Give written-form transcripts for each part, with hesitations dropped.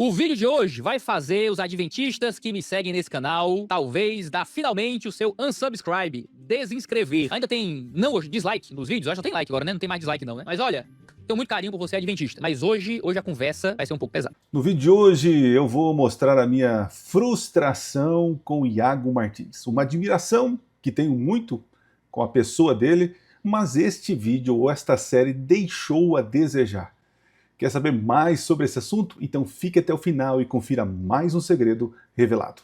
O vídeo de hoje vai fazer os adventistas que me seguem nesse canal, talvez, dar finalmente o seu unsubscribe, desinscrever. Ainda tem dislike nos vídeos? Eu acho que tem like agora, né? Não tem mais dislike não, né? Mas olha, tenho muito carinho por você, adventista. Mas hoje a conversa vai ser um pouco pesada. No vídeo de hoje eu vou mostrar a minha frustração com Iago Martins. Uma admiração que tenho muito com a pessoa dele, mas este vídeo ou esta série deixou a desejar. Quer saber mais sobre esse assunto? Então fique até o final e confira mais um segredo revelado.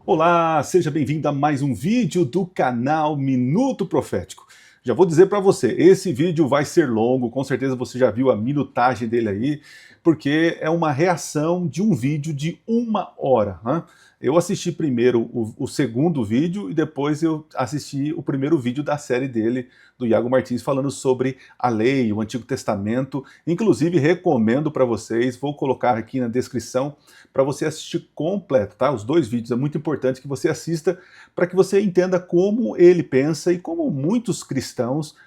Olá, seja bem-vindo a mais um vídeo do canal Minuto Profético. Já vou dizer para você, esse vídeo vai ser longo, com certeza você já viu a minutagem dele aí, porque é uma reação de um vídeo de 1 hora. Né? Eu assisti primeiro o segundo vídeo e depois eu assisti o primeiro vídeo da série dele, do Iago Martins, falando sobre a lei, o Antigo Testamento. Inclusive, recomendo para vocês, vou colocar aqui na descrição, para você assistir completo, tá? Os dois vídeos, é muito importante que você assista para que você entenda como ele pensa e como muitos cristãos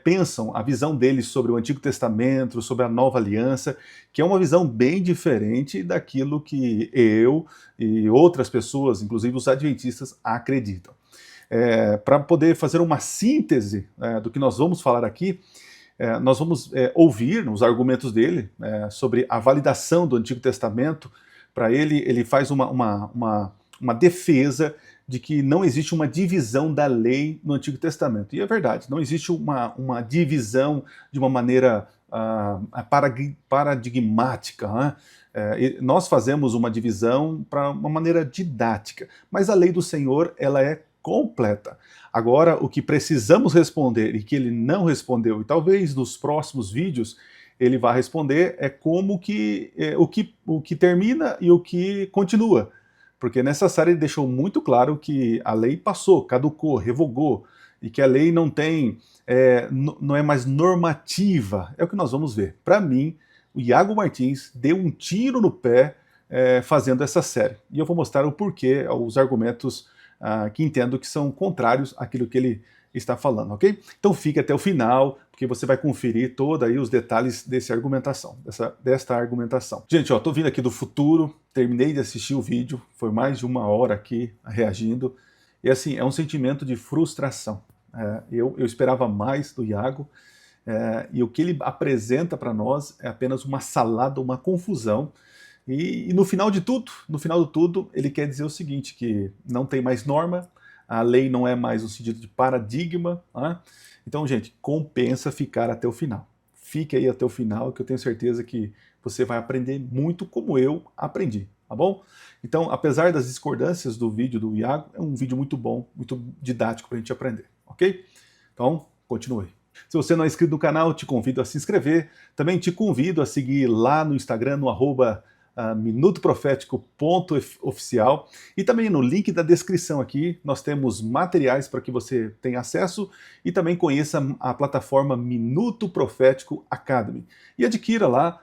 pensam, a visão deles sobre o Antigo Testamento, sobre a Nova Aliança, que é uma visão bem diferente daquilo que eu e outras pessoas, inclusive os adventistas, acreditam. Para poder fazer uma síntese do que nós vamos falar aqui, nós vamos ouvir os argumentos dele sobre a validação do Antigo Testamento. Para ele faz uma defesa de que não existe uma divisão da lei no Antigo Testamento. E é verdade, não existe uma divisão de uma maneira paradigmática. Né? Nós fazemos uma divisão para uma maneira didática, mas a lei do Senhor ela é completa. Agora, o que precisamos responder e que ele não respondeu, e talvez nos próximos vídeos ele vai responder, é como que o que termina e o que continua. Porque nessa série ele deixou muito claro que a lei passou, caducou, revogou, e que a lei não é mais normativa. É o que nós vamos ver. Para mim, o Iago Martins deu um tiro no pé fazendo essa série. E eu vou mostrar o porquê, os argumentos que entendo que são contrários àquilo que ele está falando, ok? Então fique até o final, porque você vai conferir todos aí os detalhes desta argumentação. Gente, ó, tô vindo aqui do futuro, terminei de assistir o vídeo, foi mais de 1 hora aqui reagindo, e assim, é um sentimento de frustração. Eu esperava mais do Iago, e o que ele apresenta para nós é apenas uma salada, uma confusão, e no final de tudo, ele quer dizer o seguinte, que não tem mais norma, a lei não é mais no sentido de paradigma. Né? Então, gente, compensa ficar até o final. Fique aí até o final, que eu tenho certeza que você vai aprender muito como eu aprendi, tá bom? Então, apesar das discordâncias do vídeo do Iago, é um vídeo muito bom, muito didático para a gente aprender, ok? Então, continue. Se você não é inscrito no canal, te convido a se inscrever. Também te convido a seguir lá no Instagram, no @minutoprofético.oficial, e também no link da descrição aqui nós temos materiais para que você tenha acesso e também conheça a plataforma Minuto Profético Academy e adquira lá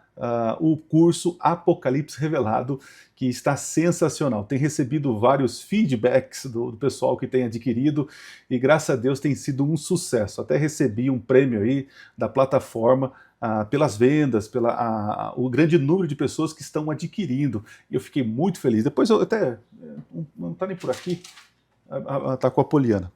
o curso Apocalipse Revelado, que está sensacional. Tem recebido vários feedbacks do pessoal que tem adquirido e graças a Deus tem sido um sucesso. Até recebi um prêmio aí da plataforma pelas vendas, o grande número de pessoas que estão adquirindo. E eu fiquei muito feliz. Depois eu até, não está nem por aqui, está com a Poliana.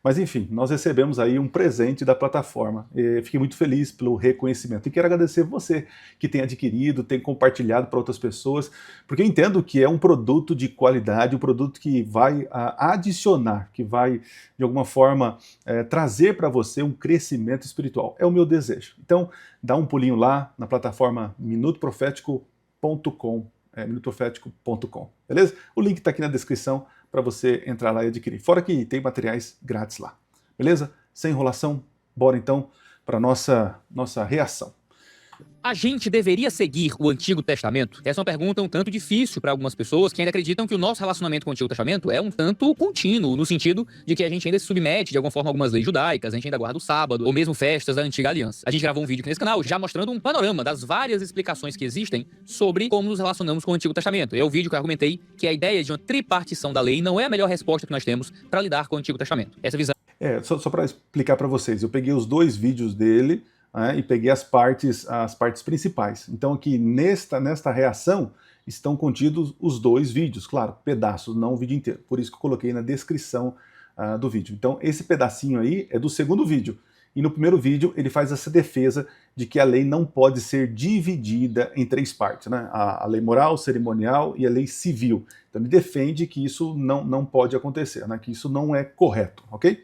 Mas enfim, nós recebemos aí um presente da plataforma. Fiquei muito feliz pelo reconhecimento. E quero agradecer você que tem adquirido, tem compartilhado para outras pessoas, porque eu entendo que é um produto de qualidade, um produto que vai adicionar, que vai, de alguma forma, trazer para você um crescimento espiritual. É o meu desejo. Então, dá um pulinho lá na plataforma minutoprofético.com. minutoprofético.com, beleza? O link está aqui na descrição para você entrar lá e adquirir. Fora que tem materiais grátis lá, beleza? Sem enrolação, bora então para nossa reação. A gente deveria seguir o Antigo Testamento? Essa é uma pergunta um tanto difícil para algumas pessoas que ainda acreditam que o nosso relacionamento com o Antigo Testamento é um tanto contínuo, no sentido de que a gente ainda se submete de alguma forma a algumas leis judaicas, a gente ainda guarda o sábado, ou mesmo festas da Antiga Aliança. A gente gravou um vídeo aqui nesse canal já mostrando um panorama das várias explicações que existem sobre como nos relacionamos com o Antigo Testamento. É o vídeo que eu argumentei que a ideia de uma tripartição da lei não é a melhor resposta que nós temos para lidar com o Antigo Testamento. Essa visão... Só para explicar para vocês, eu peguei os dois vídeos dele, e peguei as partes principais. Então aqui nesta reação estão contidos os dois vídeos, claro, pedaços, não o vídeo inteiro. Por isso que eu coloquei na descrição do vídeo. Então esse pedacinho aí é do segundo vídeo. E no primeiro vídeo ele faz essa defesa de que a lei não pode ser dividida em três partes, né? A lei moral, cerimonial e a lei civil. Então ele defende que isso não pode acontecer, né? Que isso não é correto, ok?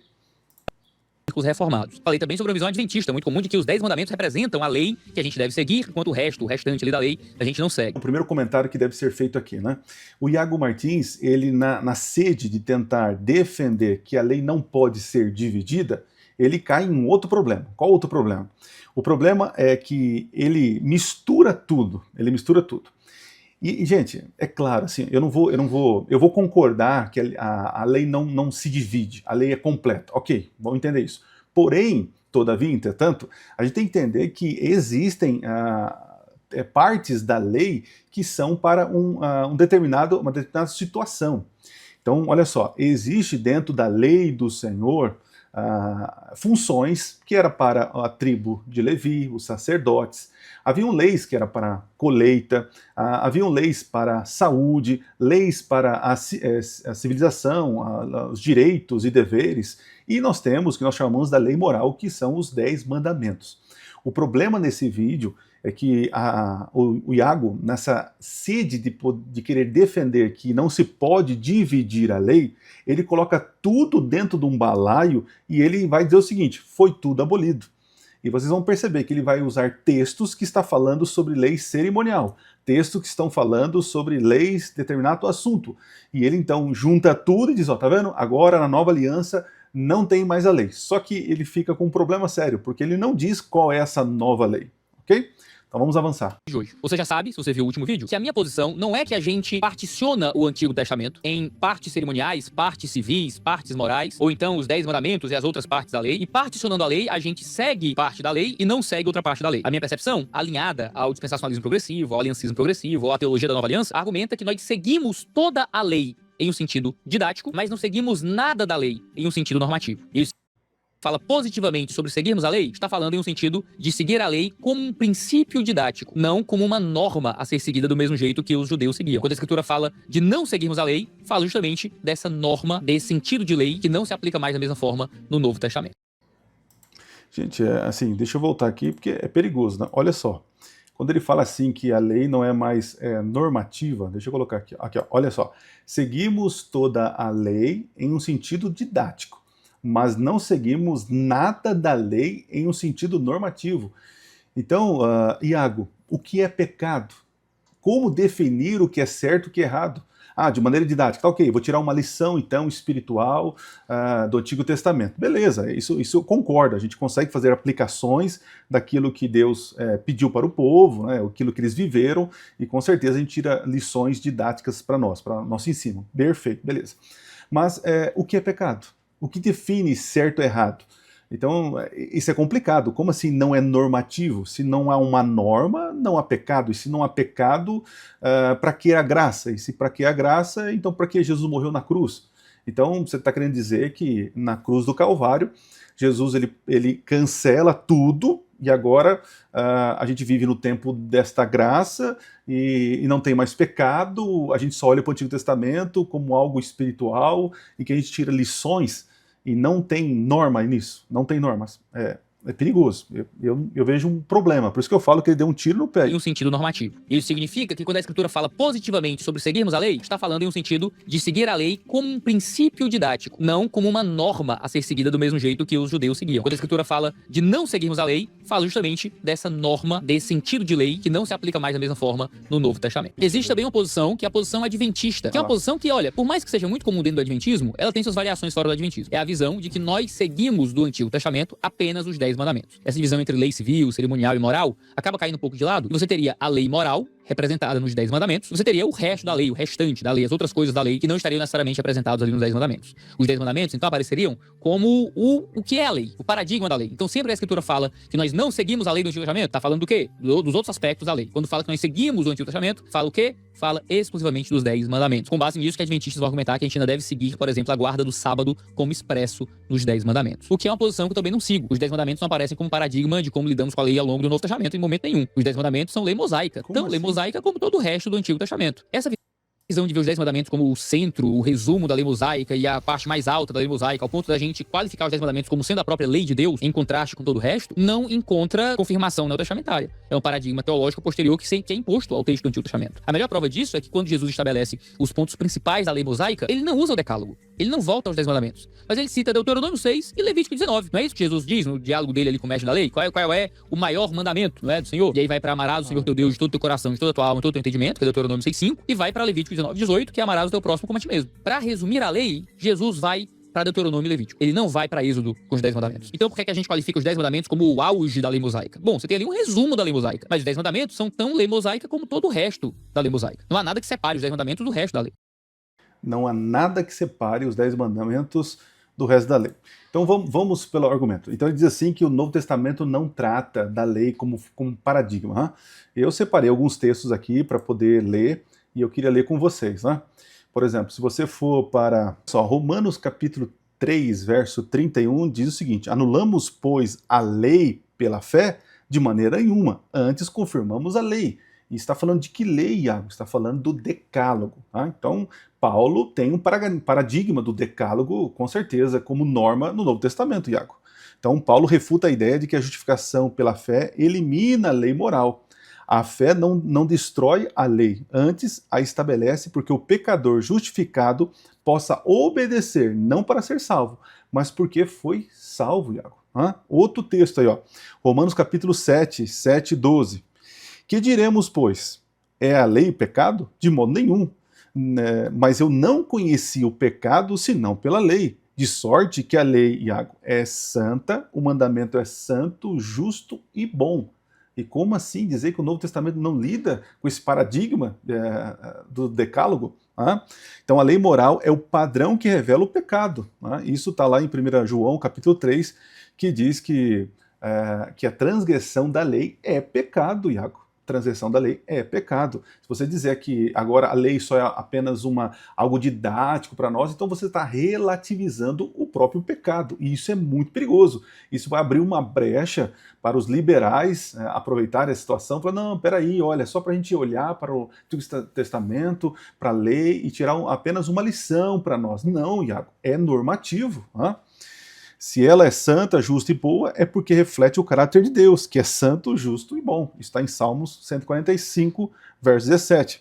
Os reformados. Falei também sobre uma visão adventista, muito comum, de que os 10 mandamentos representam a lei que a gente deve seguir, enquanto o restante ali da lei, a gente não segue. O primeiro comentário que deve ser feito aqui, né? O Iago Martins, ele na sede de tentar defender que a lei não pode ser dividida, ele cai em um outro problema. Qual outro problema? O problema é que ele mistura tudo, E, gente, é claro, assim, eu vou concordar que a lei não se divide, a lei é completa, ok, vamos entender isso. Porém, todavia, entretanto, a gente tem que entender que existem partes da lei que são para uma determinada situação. Então, olha só, existe dentro da lei do Senhor funções que era para a tribo de Levi, os sacerdotes. Haviam leis que era para colheita, haviam leis para saúde, leis para a civilização, os direitos e deveres, e nós temos o que nós chamamos da lei moral, que são os 10 mandamentos. O problema nesse vídeo é que o Iago, nessa sede de querer defender que não se pode dividir a lei, ele coloca tudo dentro de um balaio e ele vai dizer o seguinte: foi tudo abolido. E vocês vão perceber que ele vai usar textos que está falando sobre lei cerimonial, textos que estão falando sobre leis de determinado assunto. E ele então junta tudo e diz, ó, tá vendo? Agora na nova aliança não tem mais a lei. Só que ele fica com um problema sério, porque ele não diz qual é essa nova lei, ok? Então vamos avançar. Você já sabe, se você viu o último vídeo, que a minha posição não é que a gente particiona o Antigo Testamento em partes cerimoniais, partes civis, partes morais, ou então os 10 mandamentos e as outras partes da lei, e particionando a lei, a gente segue parte da lei e não segue outra parte da lei. A minha percepção, alinhada ao dispensacionalismo progressivo, ao aliancismo progressivo, ou à teologia da nova aliança, argumenta que nós seguimos toda a lei em um sentido didático, mas não seguimos nada da lei em um sentido normativo. Isso fala positivamente sobre seguirmos a lei, está falando em um sentido de seguir a lei como um princípio didático, não como uma norma a ser seguida do mesmo jeito que os judeus seguiam. Quando a Escritura fala de não seguirmos a lei, fala justamente dessa norma, desse sentido de lei que não se aplica mais da mesma forma no Novo Testamento. Gente, assim, deixa eu voltar aqui porque é perigoso, né? Olha só, quando ele fala assim que a lei não é mais normativa, deixa eu colocar aqui, ó, olha só, seguimos toda a lei em um sentido didático, mas não seguimos nada da lei em um sentido normativo. Então, Iago, o que é pecado? Como definir o que é certo e o que é errado? De maneira didática, tá ok, vou tirar uma lição então espiritual do Antigo Testamento. Beleza, isso eu concordo, a gente consegue fazer aplicações daquilo que Deus pediu para o povo, né, aquilo que eles viveram, e com certeza a gente tira lições didáticas para nosso ensino. Perfeito, beleza. Mas o que é pecado? O que define certo e errado? Então, isso é complicado. Como assim não é normativo? Se não há uma norma, não há pecado. E se não há pecado, para que a graça? E se para que a graça, então para que Jesus morreu na cruz? Então, você está querendo dizer que na cruz do Calvário, Jesus ele cancela tudo, e agora a gente vive no tempo desta graça e não tem mais pecado, a gente só olha para o Antigo Testamento como algo espiritual e que a gente tira lições e não tem norma nisso, não tem normas. É perigoso. Eu vejo um problema. Por isso que eu falo que ele deu um tiro no pé. Em um sentido normativo. Isso significa que quando a Escritura fala positivamente sobre seguirmos a lei, está falando em um sentido de seguir a lei como um princípio didático, não como uma norma a ser seguida do mesmo jeito que os judeus seguiam. Quando a Escritura fala de não seguirmos a lei, fala justamente dessa norma, desse sentido de lei que não se aplica mais da mesma forma no Novo Testamento. Existe também uma posição que é a posição adventista, que é uma posição que, olha, por mais que seja muito comum dentro do adventismo, ela tem suas variações fora do adventismo. É a visão de que nós seguimos do Antigo Testamento apenas os 10 mandamentos. Essa divisão entre lei civil, cerimonial e moral acaba caindo um pouco de lado, e você teria a lei moral, representada nos 10 mandamentos, você teria o resto da lei, o restante da lei, as outras coisas da lei que não estariam necessariamente representados ali nos 10 mandamentos. Os 10 mandamentos, então, apareceriam como o que é a lei, o paradigma da lei. Então, sempre a Escritura fala que nós não seguimos a lei do Antigo Testamento, tá falando do quê? Dos outros aspectos da lei. Quando fala que nós seguimos o Antigo Testamento, fala o quê? Fala exclusivamente dos 10 mandamentos. Com base nisso, que adventistas vão argumentar que a gente ainda deve seguir, por exemplo, a guarda do sábado como expresso nos 10 mandamentos. O que é uma posição que eu também não sigo. Os 10 mandamentos não aparecem como paradigma de como lidamos com a lei ao longo do Novo Testamento em momento nenhum. Os 10 mandamentos são lei mosaica. Então, lei mosaica como todo o resto do Antigo Testamento. Essa visão de ver os 10 mandamentos como o centro, o resumo da lei mosaica e a parte mais alta da lei mosaica, ao ponto da gente qualificar os 10 mandamentos como sendo a própria lei de Deus, em contraste com todo o resto, não encontra confirmação neotestamentária. É um paradigma teológico posterior que é imposto ao texto do Antigo Testamento. A melhor prova disso é que quando Jesus estabelece os pontos principais da lei mosaica, ele não usa o decálogo. Ele não volta aos 10 mandamentos. Mas ele cita Deuteronômio 6 e Levítico 19. Não é isso que Jesus diz no diálogo dele ali com o mestre da lei? Qual é o maior mandamento, não é, do Senhor? E aí vai para amarás o Senhor teu Deus de todo o teu coração, de toda a tua alma, de todo o teu entendimento, que é Deuteronômio 6:5, e vai para Levítico 19:18, que é amarás o teu próximo como a ti mesmo. Para resumir a lei, Jesus vai para Deuteronômio e Levítico. Ele não vai para Êxodo com os 10 mandamentos. Então por que a gente qualifica os 10 mandamentos como o auge da lei mosaica? Bom, você tem ali um resumo da lei mosaica, mas os 10 mandamentos são tão lei mosaica como todo o resto da lei mosaica. Não há nada que separe os 10 mandamentos do resto da lei. Não há nada que separe os 10 mandamentos do resto da lei. Então vamos pelo argumento. Então ele diz assim que o Novo Testamento não trata da lei como paradigma. Hein? Eu separei alguns textos aqui para poder ler e eu queria ler com vocês. Né? Por exemplo, se você for para Romanos capítulo 3, verso 31, diz o seguinte: anulamos, pois, a lei pela fé? De maneira nenhuma, antes confirmamos a lei. E está falando de que lei, Iago? Está falando do decálogo. Tá? Então, Paulo tem um paradigma do decálogo, com certeza, como norma no Novo Testamento, Iago. Então, Paulo refuta a ideia de que a justificação pela fé elimina a lei moral. A fé não destrói a lei, antes a estabelece porque o pecador justificado possa obedecer, não para ser salvo, mas porque foi salvo, Iago. Outro texto aí, ó. Romanos capítulo 7, 7 e 12. Que diremos, pois? É a lei pecado? De modo nenhum. Mas eu não conheci o pecado senão pela lei. De sorte que a lei, Iago, é santa, o mandamento é santo, justo e bom. E como assim dizer que o Novo Testamento não lida com esse paradigma do decálogo? Então a lei moral é o padrão que revela o pecado. Isso está lá em 1 João capítulo 3, que diz que a transgressão da lei é pecado, Iago. Transgressão da lei é pecado. Se você dizer que agora a lei só é apenas algo didático para nós, então você está relativizando o próprio pecado. E isso é muito perigoso. Isso vai abrir uma brecha para os liberais aproveitarem a situação e falar, não, peraí, olha, só para a gente olhar para o Antigo Testamento, para a lei e tirar apenas uma lição para nós. Não, Iago, é normativo. Se ela é santa, justa e boa, é porque reflete o caráter de Deus, que é santo, justo e bom. Isso está em Salmos 145, verso 17.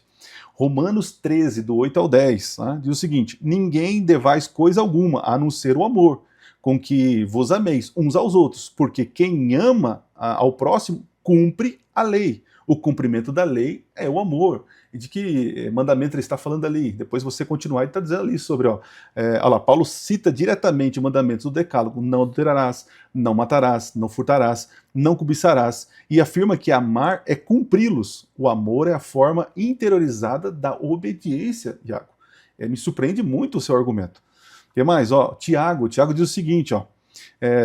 Romanos 13, do 8 ao 10, diz o seguinte: ninguém devais coisa alguma, a não ser o amor, com que vos ameis uns aos outros, porque quem ama ao próximo cumpre a lei. O cumprimento da lei é o amor. E de que mandamento ele está falando ali? Depois você continuar, ele está dizendo ali sobre, olha lá, Paulo cita diretamente mandamentos do decálogo: não adulterarás, não matarás, não furtarás, não cobiçarás, e afirma que amar é cumpri-los. O amor é a forma interiorizada da obediência, Iago. Me surpreende muito o seu argumento. O que mais? Tiago diz o seguinte,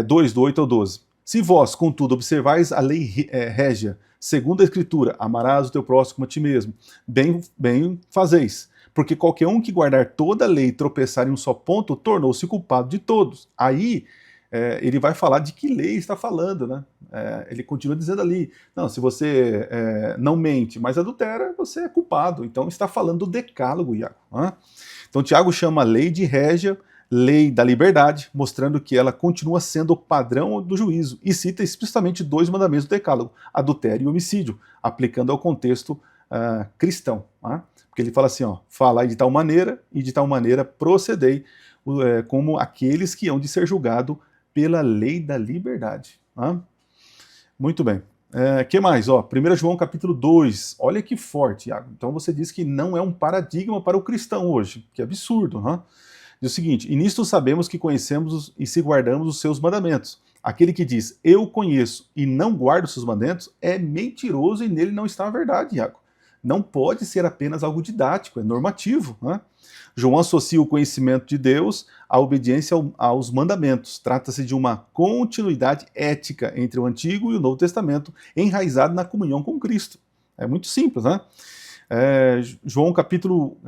2, do 8 ao 12. Se vós, contudo, observais a lei régia, segundo a Escritura, amarás o teu próximo como a ti mesmo, bem fazeis. Porque qualquer um que guardar toda a lei e tropeçar em um só ponto, tornou-se culpado de todos. Aí, ele vai falar de que lei está falando, né? Ele continua dizendo ali, não, se você não mente, mas adultera, você é culpado. Então, está falando do decálogo, Iago. Então, Tiago chama a lei de régia, lei da liberdade, mostrando que ela continua sendo o padrão do juízo, e cita explicitamente 2 mandamentos do decálogo, adultério e homicídio, aplicando ao contexto cristão. Porque ele fala assim, falai de tal maneira, e de tal maneira procedei, como aqueles que hão de ser julgados pela lei da liberdade. Muito bem. Que mais? 1 João capítulo 2, olha que forte, Iago. Então você diz que não é um paradigma para o cristão hoje, que absurdo, Diz o seguinte: e nisto sabemos que conhecemos e se guardamos os seus mandamentos. aquele que diz, eu conheço e não guardo os seus mandamentos, é mentiroso e nele não está a verdade, Iago. Não pode ser apenas algo didático, é normativo, né? João associa o conhecimento de Deus à obediência aos mandamentos. Trata-se de uma continuidade ética entre o Antigo e o Novo Testamento, enraizado na comunhão com Cristo. É muito simples, né? 1 João capítulo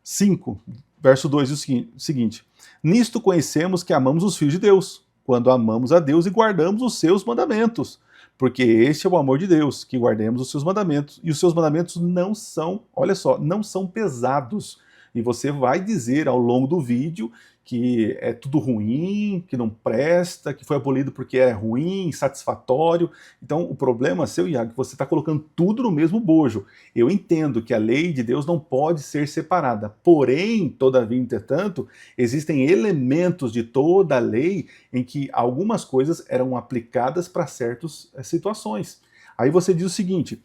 5, verso 2, diz o seguinte, nisto conhecemos que amamos os filhos de Deus, quando amamos a Deus e guardamos os seus mandamentos. Porque este é o amor de Deus, que guardemos os seus mandamentos, e os seus mandamentos não são, olha só, não são pesados. E você vai dizer ao longo do vídeo que é tudo ruim, que não presta, que foi abolido porque é ruim, insatisfatório. Então o problema seu, Iago, é que você está colocando tudo no mesmo bojo. Eu entendo que a lei de Deus não pode ser separada, porém, todavia, entretanto, existem elementos de toda a lei em que algumas coisas eram aplicadas para certas situações. Aí você diz o seguinte,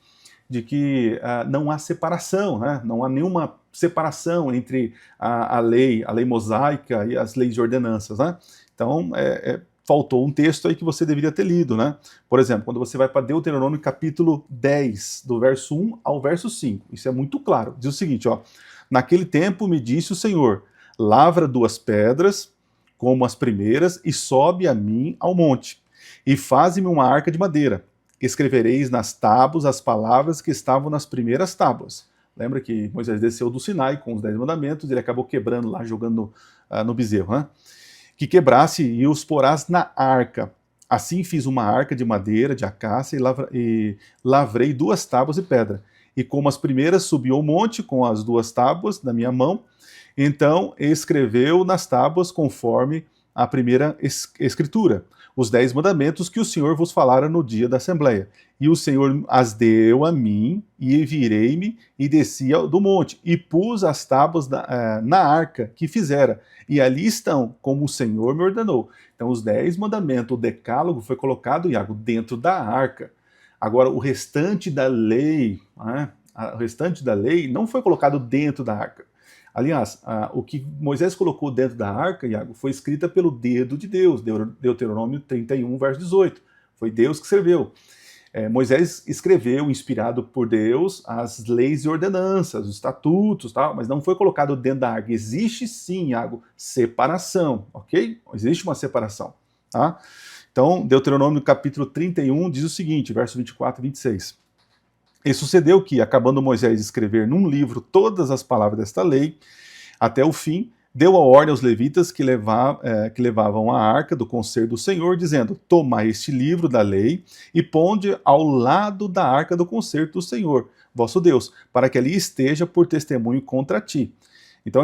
de que não há separação, né? Não há nenhuma separação entre a lei mosaica e as leis de ordenanças, né? Então, faltou um texto aí que você deveria ter lido, né? Por exemplo, quando você vai para Deuteronômio capítulo 10, do verso 1 ao verso 5, isso é muito claro, diz o seguinte, ó, naquele tempo me disse o Senhor, lavra 2 pedras, como as primeiras, e sobe a mim ao monte, e faze-me uma arca de madeira, escrevereis nas tábuas as palavras que estavam nas primeiras tábuas. Lembra que Moisés desceu do Sinai com os 10 mandamentos, ele acabou quebrando lá, jogando no bezerro, né? Que quebrasse e os porás na arca. Assim fiz uma arca de madeira, de acácia, e lavrei 2 tábuas de pedra. E como as primeiras, subiu ao monte com as 2 tábuas na minha mão, então escreveu nas tábuas conforme a primeira escritura, os 10 mandamentos que o Senhor vos falara no dia da Assembleia. E o Senhor as deu a mim, e virei-me, e desci do monte, e pus as tábuas na arca que fizera, e ali estão, como o Senhor me ordenou. Então os 10 mandamentos, o decálogo, foi colocado, Iago, dentro da arca. Agora, o restante da lei, né, o restante da lei não foi colocado dentro da arca. Aliás, o que Moisés colocou dentro da arca, Iago, foi escrita pelo dedo de Deus, Deuteronômio 31, verso 18. Foi Deus que escreveu. Moisés escreveu, inspirado por Deus, as leis e ordenanças, os estatutos, tal, mas não foi colocado dentro da arca. Existe sim, Iago, separação, ok? Existe uma separação, tá? Então, Deuteronômio capítulo 31 diz o seguinte, verso 24 e 26. E sucedeu que, acabando Moisés de escrever num livro todas as palavras desta lei, até o fim, deu a ordem aos levitas que levavam a arca do conselho do Senhor, dizendo, tomai este livro da lei e ponde ao lado da arca do concerto do Senhor, vosso Deus, para que ali esteja por testemunho contra ti. Então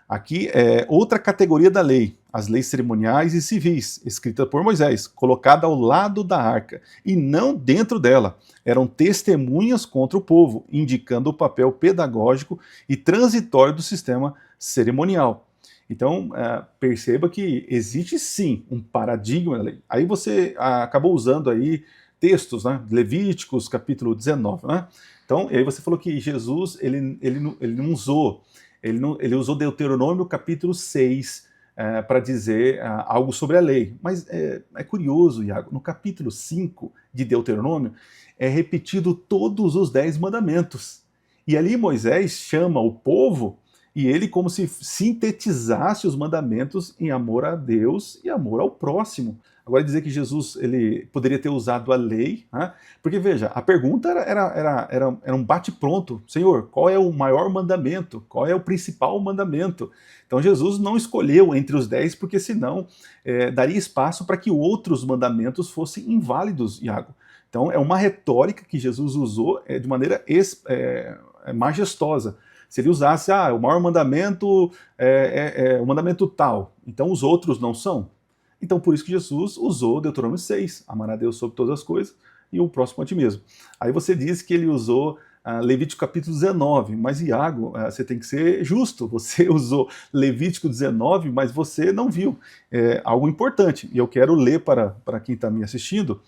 aqui é outra categoria da lei, as leis cerimoniais e civis, escritas por Moisés, colocada ao lado da arca, e não dentro dela. Eram testemunhas contra o povo, indicando o papel pedagógico e transitório do sistema cerimonial. Então, perceba que existe sim um paradigma da lei. Aí você acabou usando aí textos, né? Levíticos, capítulo 19, né? Então, e aí você falou que Jesus, ele não usou, ele usou Deuteronômio capítulo 6 para dizer algo sobre a lei. Mas é curioso, Iago, no capítulo 5 de Deuteronômio é repetido todos os 10 mandamentos. E ali Moisés chama o povo e ele como se sintetizasse os mandamentos em amor a Deus e amor ao próximo. Agora dizer que Jesus ele poderia ter usado a lei, né? Porque veja, a pergunta era um bate-pronto. Senhor, qual é o maior mandamento? Qual é o principal mandamento? Então Jesus não escolheu entre os 10, porque senão daria espaço para que outros mandamentos fossem inválidos, Iago. Então é uma retórica que Jesus usou de maneira majestosa. Se ele usasse, o maior mandamento é o mandamento tal, então os outros não são. Então por isso que Jesus usou Deuteronômio 6, amar a Deus sobre todas as coisas e o próximo a ti mesmo. Aí você diz que ele usou Levítico capítulo 19, mas Iago, você tem que ser justo, você usou Levítico 19, mas você não viu algo importante. E eu quero ler para quem está me assistindo,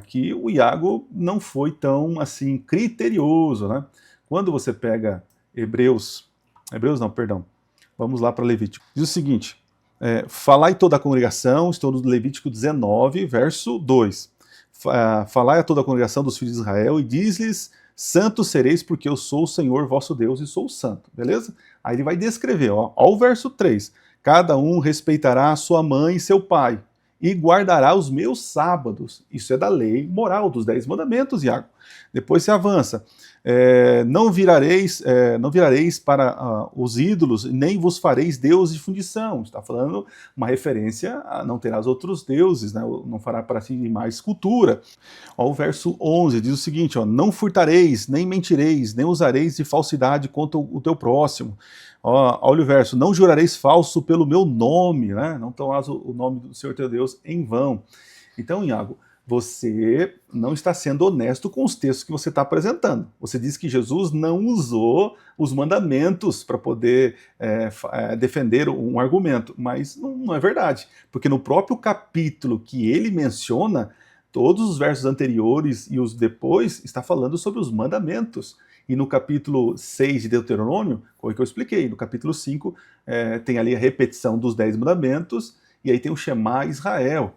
que o Iago não foi tão assim criterioso, né? Quando você pega Hebreus não, perdão, vamos lá para Levítico. Diz o seguinte, Falai toda a congregação, estou no Levítico 19, verso 2. Falai a toda a congregação dos filhos de Israel e diz-lhes: santos sereis, porque eu sou o Senhor vosso Deus e sou santo. Beleza? Aí ele vai descrever, ó o verso 3. Cada um respeitará a sua mãe e seu pai, e guardará os meus sábados. Isso é da lei moral, dos 10 mandamentos, Iago. Depois se avança. Não virareis para os ídolos, nem vos fareis deus de fundição. Está falando uma referência a não terás outros deuses, né? Não fará para si mais escultura. Ó, o verso 11 diz o seguinte, ó, não furtareis, nem mentireis, nem usareis de falsidade contra o teu próximo. Ó, olha o verso, não jurareis falso pelo meu nome, né? Não tomarás o nome do Senhor teu Deus em vão. Então, Iago, você não está sendo honesto com os textos que você está apresentando. Você diz que Jesus não usou os mandamentos para poder defender um argumento, mas não é verdade, porque no próprio capítulo que ele menciona, todos os versos anteriores e os depois está falando sobre os mandamentos. E no capítulo 6 de Deuteronômio, foi o que eu expliquei, no capítulo 5 tem ali a repetição dos 10 mandamentos, e aí tem o Shema Israel.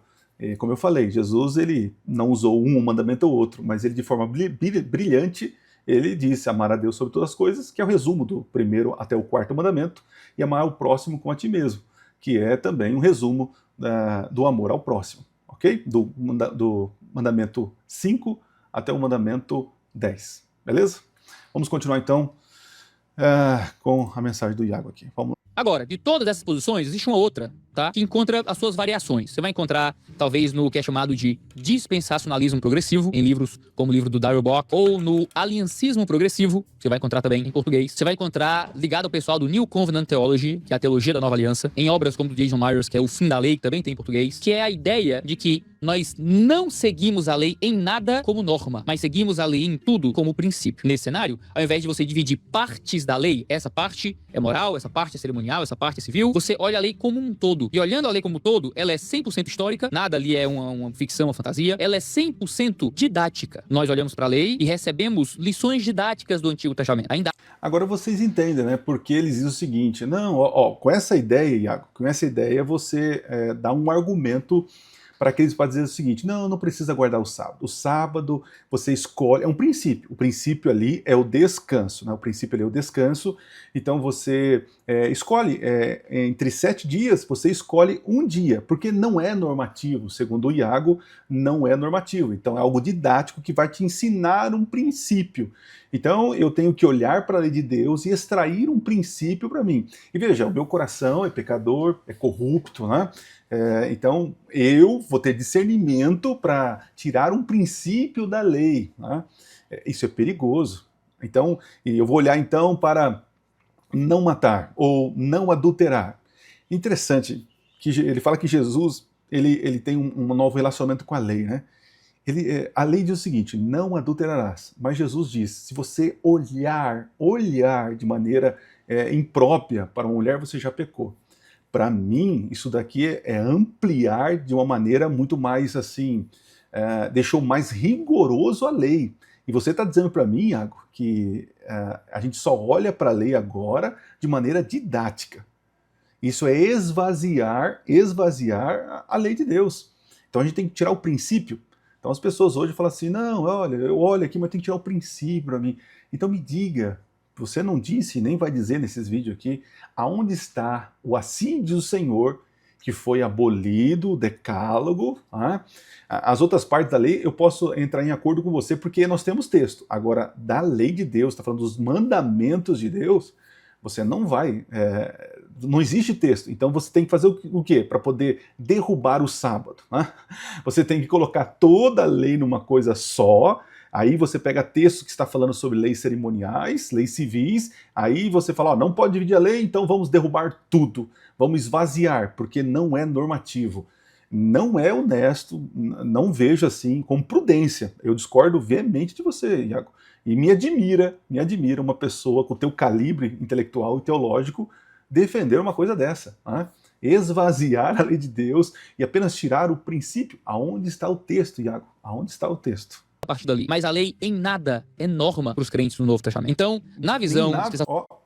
Como eu falei, Jesus ele não usou um mandamento ou outro, mas ele de forma brilhante, ele disse amar a Deus sobre todas as coisas, que é o resumo do primeiro até o quarto mandamento, e amar o próximo como a ti mesmo, que é também um resumo do amor ao próximo, ok? Do mandamento 5 até o mandamento 10, beleza? Vamos continuar então com a mensagem do Iago aqui. Vamos lá. Agora, de todas essas posições, existe uma outra, tá? Que encontra as suas variações. Você vai encontrar, talvez, no que é chamado de dispensacionalismo progressivo, em livros como o livro do Darrell-Bock, ou no aliancismo progressivo, você vai encontrar também em português. Você vai encontrar ligado ao pessoal do New Covenant Theology, que é a teologia da nova aliança, em obras como do Jason Myers, que é o Fim da Lei, que também tem em português, que é a ideia de que nós não seguimos a lei em nada como norma, mas seguimos a lei em tudo como princípio. Nesse cenário, ao invés de você dividir partes da lei, essa parte é moral, essa parte é cerimonial, essa parte é civil, você olha a lei como um todo. E olhando a lei como um todo, ela é 100% histórica, nada ali é uma ficção, uma fantasia, ela é 100% didática. Nós olhamos para a lei e recebemos lições didáticas do Antigo Testamento. Agora vocês entendem, né? Porque eles dizem o seguinte, não, com essa ideia, Iago, com essa ideia você dá um argumento para aqueles para dizer o seguinte, não precisa guardar o sábado. O sábado você escolhe, é um princípio. O princípio ali é o descanso, né? O princípio ali é o descanso. Então você escolhe, entre 7 dias, você escolhe um dia, porque não é normativo. Segundo o Iago, não é normativo. Então é algo didático que vai te ensinar um princípio. Então eu tenho que olhar para a lei de Deus e extrair um princípio para mim. E veja, o meu coração é pecador, é corrupto, né? Então eu vou ter discernimento para tirar um princípio da lei, né? Isso é perigoso. Então eu vou olhar então para não matar ou não adulterar. Interessante que ele fala que Jesus ele tem um novo relacionamento com a lei, né? A lei diz o seguinte, não adulterarás, mas Jesus diz, se você olhar de maneira imprópria para uma mulher, você já pecou. Para mim, isso daqui é ampliar de uma maneira muito mais assim, deixou mais rigoroso a lei. E você está dizendo para mim, Iago, que a gente só olha para a lei agora de maneira didática. Isso é esvaziar a lei de Deus. Então a gente tem que tirar o princípio. Então as pessoas hoje falam assim, não, olha, eu olho aqui, mas tem que tirar o princípio para mim. Então me diga, você não disse, nem vai dizer nesses vídeos aqui, aonde está o assim diz o Senhor, que foi abolido, o decálogo, né? As outras partes da lei eu posso entrar em acordo com você, porque nós temos texto. Agora, da lei de Deus, está falando dos mandamentos de Deus, você não vai, não existe texto, então você tem que fazer o quê? Para poder derrubar o sábado, né? Você tem que colocar toda a lei numa coisa só, aí você pega texto que está falando sobre leis cerimoniais, leis civis, aí você fala, não pode dividir a lei, então vamos derrubar tudo, vamos esvaziar, porque não é normativo. Não é honesto, não vejo assim, com prudência. Eu discordo veemente de você, Iago. E me admira uma pessoa com teu calibre intelectual e teológico defender uma coisa dessa, né? Esvaziar a lei de Deus e apenas tirar o princípio. Aonde está o texto, Iago? Aonde está o texto? A partir dali. Mas a lei em nada é norma para os crentes no Novo Testamento. Então, na visão...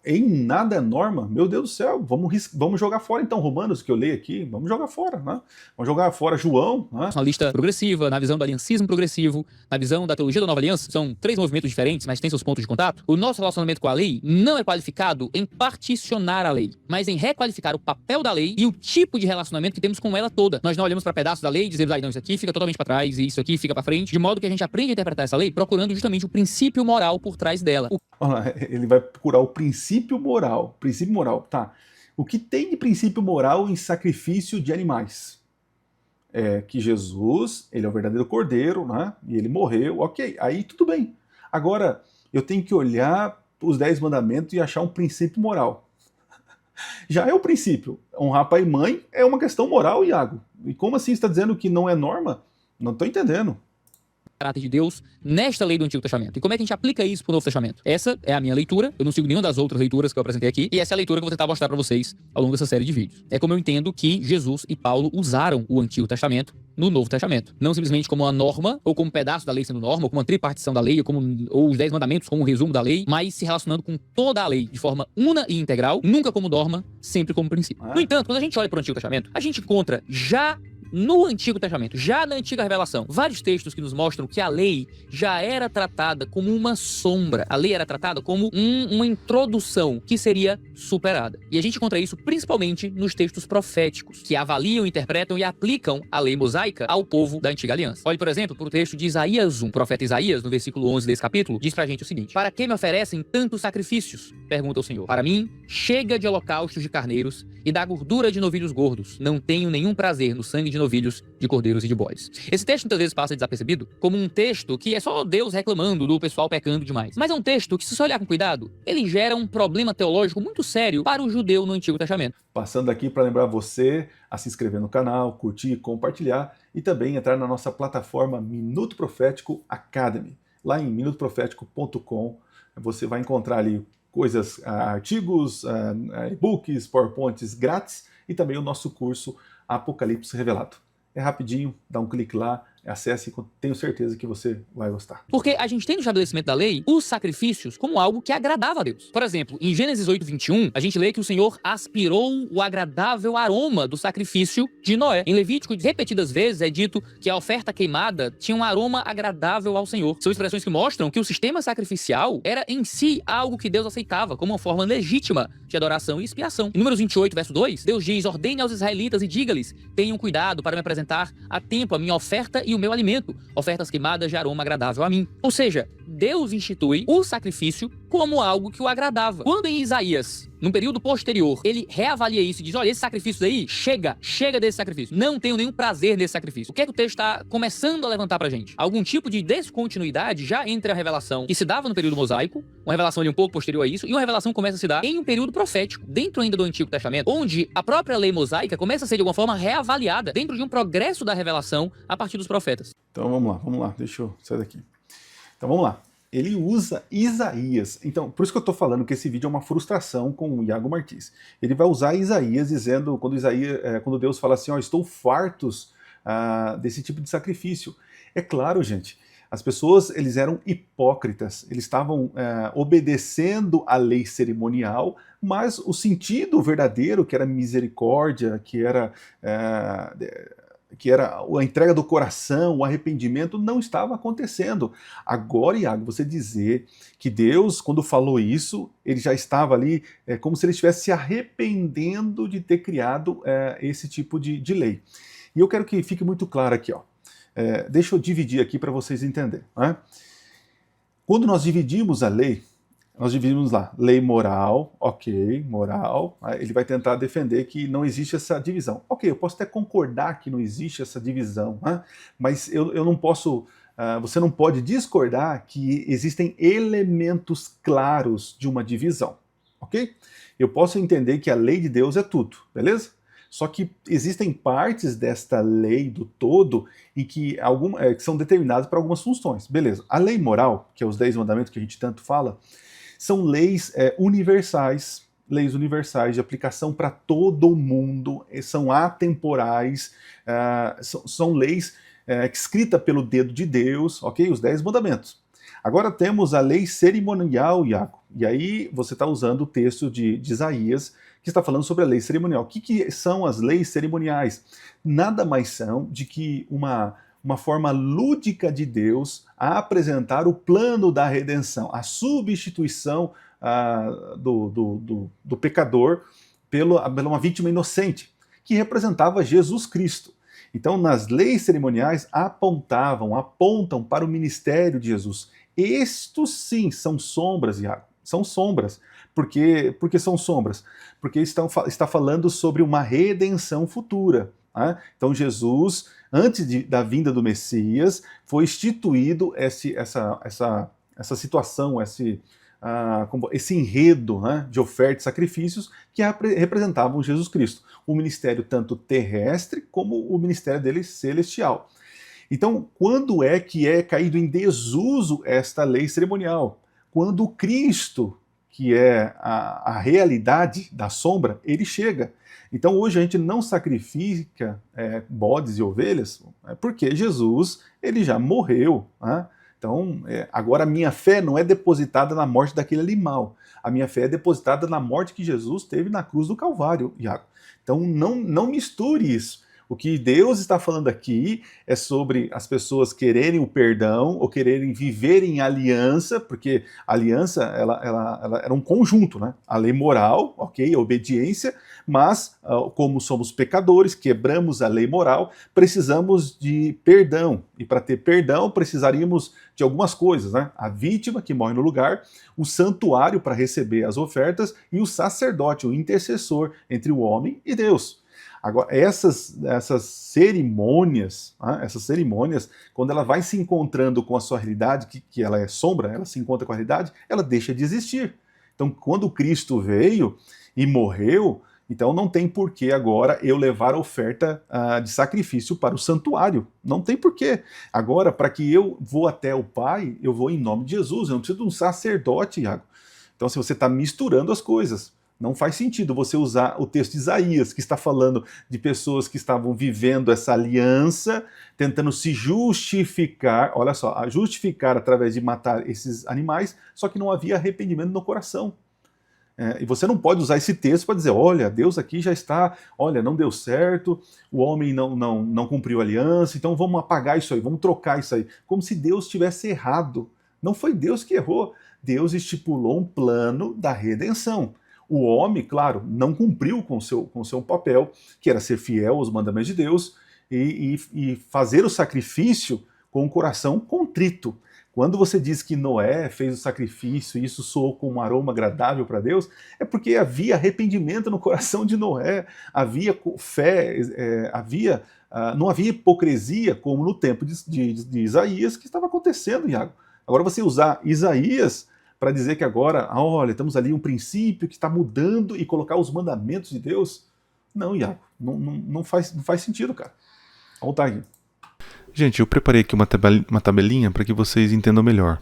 em nada é norma, meu Deus do céu, vamos jogar fora então Romanos, que eu leio aqui, vamos jogar fora, né? Vamos jogar fora João, né? Na lista progressiva, na visão do aliancismo progressivo, na visão da teologia da nova aliança, são 3 movimentos diferentes, mas têm seus pontos de contato. O nosso relacionamento com a lei não é qualificado em particionar a lei, mas em requalificar o papel da lei e o tipo de relacionamento que temos com ela toda. Nós não olhamos para pedaços da lei e dizemos, não, isso aqui fica totalmente para trás e isso aqui fica para frente, de modo que a gente aprende a interpretar essa lei procurando justamente o princípio moral por trás dela. Ele vai procurar o princípio moral. Princípio moral, tá. O que tem de princípio moral em sacrifício de animais? É que Jesus, ele é o verdadeiro cordeiro, né? E ele morreu, ok, aí tudo bem. Agora, eu tenho que olhar os 10 mandamentos e achar um princípio moral. Já é o princípio. Honrar pai e mãe é uma questão moral, Iago. E como assim você está dizendo que não é norma? Não estou entendendo. Caráter de Deus nesta lei do Antigo Testamento. E como é que a gente aplica isso pro Novo Testamento? Essa é a minha leitura, eu não sigo nenhuma das outras leituras que eu apresentei aqui, e essa é a leitura que eu vou tentar mostrar para vocês ao longo dessa série de vídeos. É como eu entendo que Jesus e Paulo usaram o Antigo Testamento no Novo Testamento. Não simplesmente como uma norma, ou como um pedaço da lei sendo norma, ou como uma tripartição da lei, ou os 10 mandamentos como um resumo da lei, mas se relacionando com toda a lei de forma una e integral, nunca como norma, sempre como princípio. No entanto, quando a gente olha para o Antigo Testamento, a gente encontra já no Antigo Testamento, já na Antiga Revelação, vários textos que nos mostram que a lei já era tratada como uma sombra. A lei era tratada como uma introdução que seria superada. E a gente encontra isso principalmente nos textos proféticos, que avaliam, interpretam e aplicam a lei mosaica ao povo da Antiga Aliança. Olhe, por exemplo, para o texto de Isaías 1. O profeta Isaías, no versículo 11 desse capítulo, diz pra gente o seguinte: para que me oferecem tantos sacrifícios? Pergunta o Senhor. Para mim, chega de holocaustos de carneiros e da gordura de novilhos gordos. Não tenho nenhum prazer no sangue de novilhos, de cordeiros e de bodes. Esse texto muitas vezes passa desapercebido como um texto que é só Deus reclamando do pessoal pecando demais. Mas é um texto que, se você olhar com cuidado, ele gera um problema teológico muito sério para o judeu no Antigo Testamento. Passando aqui para lembrar você a se inscrever no canal, curtir, compartilhar e também entrar na nossa plataforma Minuto Profético Academy. Lá em minutoprofético.com você vai encontrar ali coisas, artigos, e-books, PowerPoints grátis e também o nosso curso Apocalipse Revelado. É rapidinho, dá um clique lá, acesse, tenho certeza que você vai gostar. Porque a gente tem no estabelecimento da lei os sacrifícios como algo que agradava a Deus. Por exemplo, em Gênesis 8:21, a gente lê que o Senhor aspirou o agradável aroma do sacrifício de Noé. Em Levítico, repetidas vezes, é dito que a oferta queimada tinha um aroma agradável ao Senhor. São expressões que mostram que o sistema sacrificial era em si algo que Deus aceitava como uma forma legítima de adoração e expiação. Em Números 28, verso 2, Deus diz: ordene aos israelitas e diga-lhes, tenham cuidado para me apresentar a tempo a minha oferta e o meu alimento, ofertas queimadas de aroma agradável a mim. Ou seja, Deus institui o sacrifício como algo que o agradava. Quando em Isaías, num período posterior, ele reavalia isso e diz, olha, esse sacrifício aí, chega desse sacrifício. Não tenho nenhum prazer nesse sacrifício. O que é que o texto está começando a levantar pra gente? Algum tipo de descontinuidade já entre a revelação que se dava no período mosaico, uma revelação ali um pouco posterior a isso, e uma revelação que começa a se dar em um período profético, dentro ainda do Antigo Testamento, onde a própria lei mosaica começa a ser de alguma forma reavaliada dentro de um progresso da revelação a partir dos profetas. Então vamos lá, deixa eu sair daqui. Então vamos lá. Ele usa Isaías. Então, por isso que eu estou falando que esse vídeo é uma frustração com o Iago Martins. Ele vai usar Isaías dizendo, quando Deus fala assim, ó, estou fartos desse tipo de sacrifício. É claro, gente, as pessoas, eles eram hipócritas, eles estavam obedecendo a lei cerimonial, mas o sentido verdadeiro, que era misericórdia, que era a entrega do coração, o arrependimento, não estava acontecendo. Agora, Iago, você dizer que Deus, quando falou isso, ele já estava ali, como se ele estivesse se arrependendo de ter criado esse tipo de lei. E eu quero que fique muito claro aqui, ó. Deixa eu dividir aqui para vocês entenderem. Né? Quando nós dividimos a lei, nós dividimos lá, lei moral, ok, moral, ele vai tentar defender que não existe essa divisão. Ok, eu posso até concordar que não existe essa divisão, né? Mas eu não posso, você não pode discordar que existem elementos claros de uma divisão, ok? Eu posso entender que a lei de Deus é tudo, beleza? Só que existem partes desta lei do todo em que são determinadas para algumas funções, beleza? A lei moral, que é os 10 mandamentos que a gente tanto fala, são leis universais de aplicação para todo mundo, são atemporais, são leis escritas pelo dedo de Deus, ok? Os 10 mandamentos. Agora temos a lei cerimonial, Iago. E aí você está usando o texto de Isaías, que está falando sobre a lei cerimonial. O que são as leis cerimoniais? Nada mais são de que uma forma lúdica de Deus a apresentar o plano da redenção, a substituição do pecador pela uma vítima inocente, que representava Jesus Cristo. Então, nas leis cerimoniais apontam para o ministério de Jesus. Estes sim são sombras, Iago. São sombras. Por que são sombras? Porque está falando sobre uma redenção futura. Né? Então, Jesus, antes da vinda do Messias, foi instituído essa situação, esse enredo, né, de ofertas e sacrifícios que representavam Jesus Cristo. O ministério tanto terrestre como o ministério dele celestial. Então, quando é que é caído em desuso esta lei cerimonial? Quando Cristo, que é a realidade da sombra, ele chega. Então hoje a gente não sacrifica bodes e ovelhas, porque Jesus ele já morreu. Né? Então agora a minha fé não é depositada na morte daquele animal. A minha fé é depositada na morte que Jesus teve na cruz do Calvário, Iago. Então não misture isso. O que Deus está falando aqui é sobre as pessoas quererem o perdão ou quererem viver em aliança, porque a aliança ela era um conjunto, né? A lei moral, ok, a obediência, mas como somos pecadores, quebramos a lei moral, precisamos de perdão. E para ter perdão precisaríamos de algumas coisas, né? A vítima que morre no lugar, o santuário para receber as ofertas e o sacerdote, o intercessor entre o homem e Deus. Agora, essas cerimônias, quando ela vai se encontrando com a sua realidade, que ela é sombra, ela se encontra com a realidade, ela deixa de existir. Então, quando Cristo veio e morreu, então não tem por que agora eu levar a oferta de sacrifício para o santuário. Não tem por quê. Agora, para que eu vou até o Pai, eu vou em nome de Jesus. Eu não preciso de um sacerdote, Iago. Então, se você está misturando as coisas, não faz sentido você usar o texto de Isaías, que está falando de pessoas que estavam vivendo essa aliança, tentando se justificar, olha só, justificar através de matar esses animais, só que não havia arrependimento no coração. E você não pode usar esse texto para dizer, olha, Deus aqui já está, olha, não deu certo, o homem não cumpriu a aliança, então vamos apagar isso aí, vamos trocar isso aí. Como se Deus tivesse errado. Não foi Deus que errou. Deus estipulou um plano da redenção. O homem, claro, não cumpriu com o seu papel, que era ser fiel aos mandamentos de Deus e fazer o sacrifício com o coração contrito. Quando você diz que Noé fez o sacrifício e isso soou como um aroma agradável para Deus, é porque havia arrependimento no coração de Noé, havia fé, não havia hipocrisia como no tempo de Isaías que estava acontecendo, Iago. Agora você usar Isaías para dizer que agora, olha, estamos ali um princípio que está mudando e colocar os mandamentos de Deus. Não, Iago, não faz sentido, cara. Vamos voltar aqui. Gente, eu preparei aqui uma tabelinha para que vocês entendam melhor.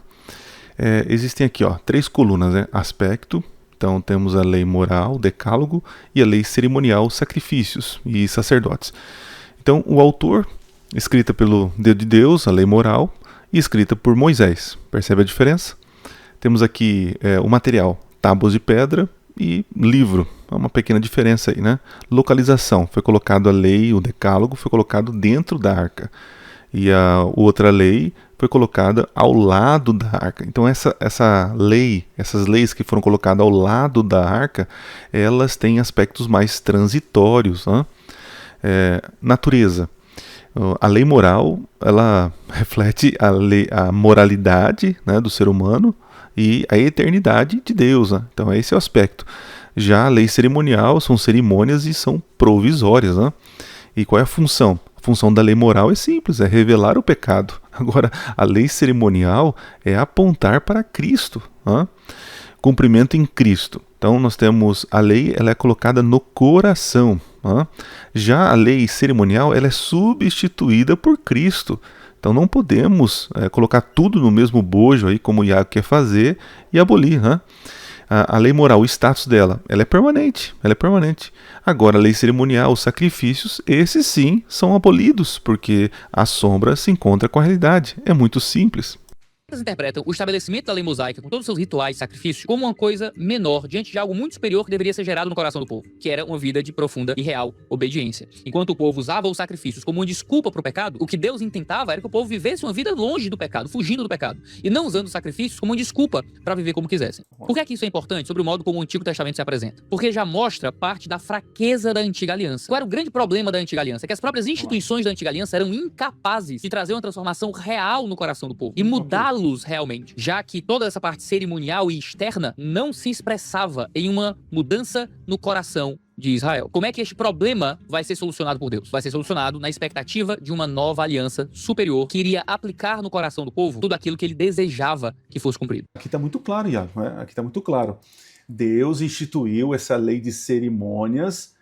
Existem aqui 3 colunas, né? Aspecto, então temos a lei moral, decálogo, e a lei cerimonial, sacrifícios e sacerdotes. Então, o autor, escrita pelo dedo de Deus, a lei moral, e escrita por Moisés. Percebe a diferença? Temos aqui o material, tábuas de pedra e livro. É uma pequena diferença aí, né? Localização, foi colocado a lei, o decálogo, foi colocado dentro da arca. E a outra lei foi colocada ao lado da arca. Então essas leis que foram colocadas ao lado da arca, elas têm aspectos mais transitórios. Né? Natureza. A lei moral, ela reflete a moralidade, né, do ser humano, e a eternidade de Deus. Né? Então esse é o aspecto. Já a lei cerimonial são cerimônias e são provisórias. Né? E qual é a função? A função da lei moral é simples, é revelar o pecado. Agora, a lei cerimonial é apontar para Cristo. Né? Cumprimento em Cristo. Então nós temos a lei, ela é colocada no coração. Né? Já a lei cerimonial, ela é substituída por Cristo. Então não podemos colocar tudo no mesmo bojo, aí, como o Iago quer fazer, e abolir. Né? A lei moral, o status dela, ela é permanente. Agora, a lei cerimonial, os sacrifícios, esses sim são abolidos, porque a sombra se encontra com a realidade. É muito simples. Eles interpretam o estabelecimento da lei mosaica, com todos os seus rituais e sacrifícios, como uma coisa menor, diante de algo muito superior que deveria ser gerado no coração do povo, que era uma vida de profunda e real obediência. Enquanto o povo usava os sacrifícios como uma desculpa para o pecado, o que Deus intentava era que o povo vivesse uma vida longe do pecado, fugindo do pecado, e não usando os sacrifícios como uma desculpa para viver como quisessem. Por que é que isso é importante sobre o modo como o Antigo Testamento se apresenta? Porque já mostra parte da fraqueza da Antiga Aliança. Qual era o grande problema da Antiga Aliança? É que as próprias instituições da Antiga Aliança eram incapazes de trazer uma transformação real no coração do povo e mudá-los realmente, já que toda essa parte cerimonial e externa não se expressava em uma mudança no coração de Israel. Como é que este problema vai ser solucionado por Deus? Vai ser solucionado na expectativa de uma nova aliança superior que iria aplicar no coração do povo tudo aquilo que ele desejava que fosse cumprido. Aqui está muito claro, Iago, né? Aqui está muito claro. Deus instituiu essa lei de cerimônias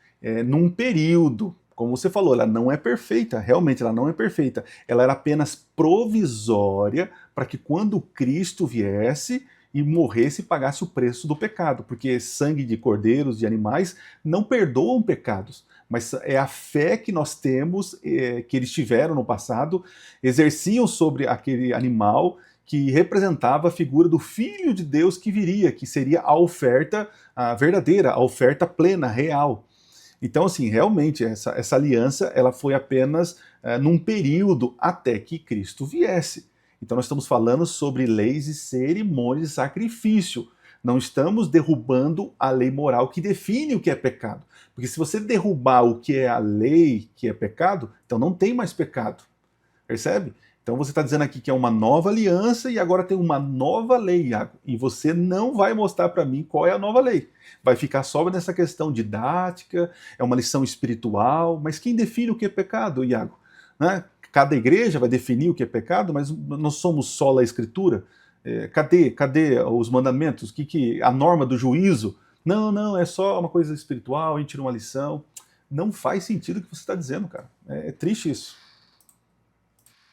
num período. Como você falou, ela não é perfeita, realmente ela não é perfeita. Ela era apenas provisória para que quando Cristo viesse e morresse e pagasse o preço do pecado, porque sangue de cordeiros, de animais, não perdoam pecados, mas é a fé que nós temos, que eles tiveram no passado, exerciam sobre aquele animal que representava a figura do Filho de Deus que viria, que seria a oferta verdadeira, a oferta plena, real. Então, assim, realmente, essa aliança ela foi apenas num período até que Cristo viesse. Então, nós estamos falando sobre leis e cerimônias de sacrifício. Não estamos derrubando a lei moral que define o que é pecado. Porque se você derrubar o que é a lei, que é pecado, então não tem mais pecado. Percebe? Então você está dizendo aqui que é uma nova aliança e agora tem uma nova lei, Iago. E você não vai mostrar para mim qual é a nova lei. Vai ficar só nessa questão didática, é uma lição espiritual, mas quem define o que é pecado, Iago? Né? Cada igreja vai definir o que é pecado, mas nós somos só a Escritura. Cadê os mandamentos? A norma do juízo? Não, é só uma coisa espiritual, a gente tira uma lição. Não faz sentido o que você está dizendo, cara. É triste isso.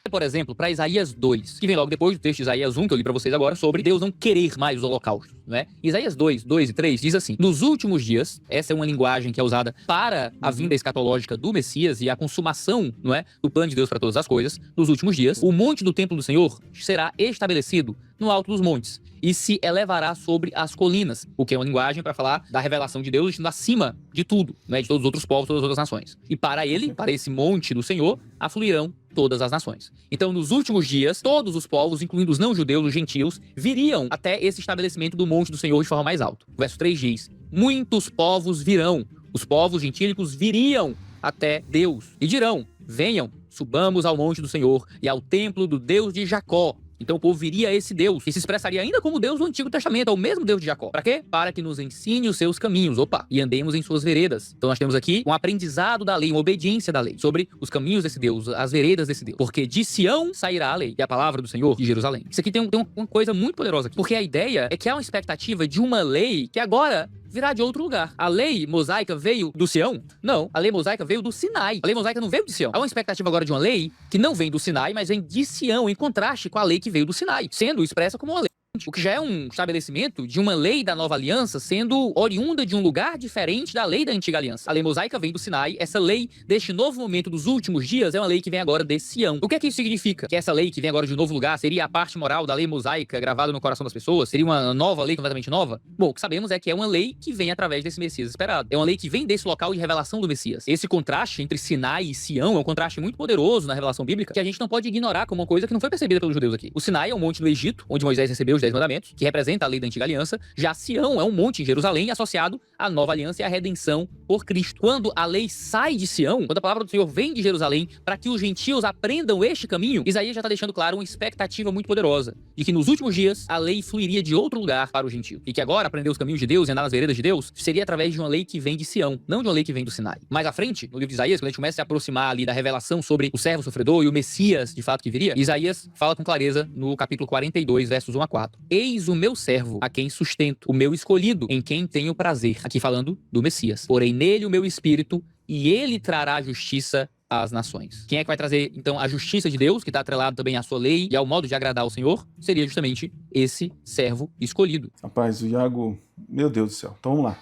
Por exemplo, para Isaías 2, que vem logo depois do texto de Isaías 1, que eu li para vocês agora, sobre Deus não querer mais os holocaustos, né? Isaías 2, 2 e 3 diz assim: nos últimos dias, essa é uma linguagem que é usada para a vinda escatológica do Messias e a consumação, não é, do plano de Deus para todas as coisas. Nos últimos dias, o monte do templo do Senhor será estabelecido no alto dos montes e se elevará sobre as colinas, o que é uma linguagem para falar da revelação de Deus estando acima de tudo, né, de todos os outros povos, todas as outras nações. E para ele, para esse monte do Senhor, afluirão todas as nações. Então, nos últimos dias, todos os povos, incluindo os não-judeus, os gentios, viriam até esse estabelecimento do monte do Senhor de forma mais alta. O verso 3 diz: muitos povos virão, os povos gentílicos viriam até Deus e dirão: venham, subamos ao monte do Senhor e ao templo do Deus de Jacó. Então o povo viria a esse Deus, que se expressaria ainda como Deus do Antigo Testamento, ao mesmo Deus de Jacó. Para quê? Para que nos ensine os seus caminhos, e andemos em suas veredas. Então nós temos aqui um aprendizado da lei, uma obediência da lei, sobre os caminhos desse Deus, as veredas desse Deus. Porque de Sião sairá a lei, e a palavra do Senhor de Jerusalém. Isso aqui tem uma coisa muito poderosa aqui, porque a ideia é que há uma expectativa de uma lei que agora virá de outro lugar. A lei mosaica veio do Sião? Não. A lei mosaica veio do Sinai. A lei mosaica não veio de Sião. Há uma expectativa agora de uma lei que não vem do Sinai, mas vem de Sião, em contraste com a lei que veio do Sinai, sendo expressa como uma lei. O que já é um estabelecimento de uma lei da nova aliança sendo oriunda de um lugar diferente da lei da antiga aliança. A lei mosaica vem do Sinai, essa lei deste novo momento dos últimos dias é uma lei que vem agora de Sião. O que é que isso significa? Que essa lei que vem agora de um novo lugar seria a parte moral da lei mosaica gravada no coração das pessoas? Seria uma nova lei completamente nova? Bom, o que sabemos é que é uma lei que vem através desse Messias esperado. É uma lei que vem desse local de revelação do Messias. Esse contraste entre Sinai e Sião é um contraste muito poderoso na revelação bíblica que a gente não pode ignorar como uma coisa que não foi percebida pelos judeus aqui. O Sinai é um monte no Egito, onde Moisés recebeu os 10 mandamentos, que representa a lei da antiga aliança. Já Sião é um monte em Jerusalém associado à nova aliança e à redenção por Cristo. Quando a lei sai de Sião, quando a palavra do Senhor vem de Jerusalém para que os gentios aprendam este caminho, Isaías já está deixando claro uma expectativa muito poderosa de que nos últimos dias a lei fluiria de outro lugar para os gentios e que agora aprender os caminhos de Deus e andar nas veredas de Deus seria através de uma lei que vem de Sião, não de uma lei que vem do Sinai. Mais à frente, no livro de Isaías, quando a gente começa a se aproximar ali da revelação sobre o servo sofredor e o Messias de fato que viria, Isaías fala com clareza no capítulo 42, versos 1 a 4. Eis o meu servo, a quem sustento, o meu escolhido, em quem tenho prazer. Aqui falando do Messias. Porém nele o meu espírito, e ele trará justiça às nações. Quem é que vai trazer, então, a justiça de Deus, que está atrelado também à sua lei e ao modo de agradar ao Senhor? Seria justamente esse servo escolhido. Rapaz, o Iago, meu Deus do céu. Então vamos lá.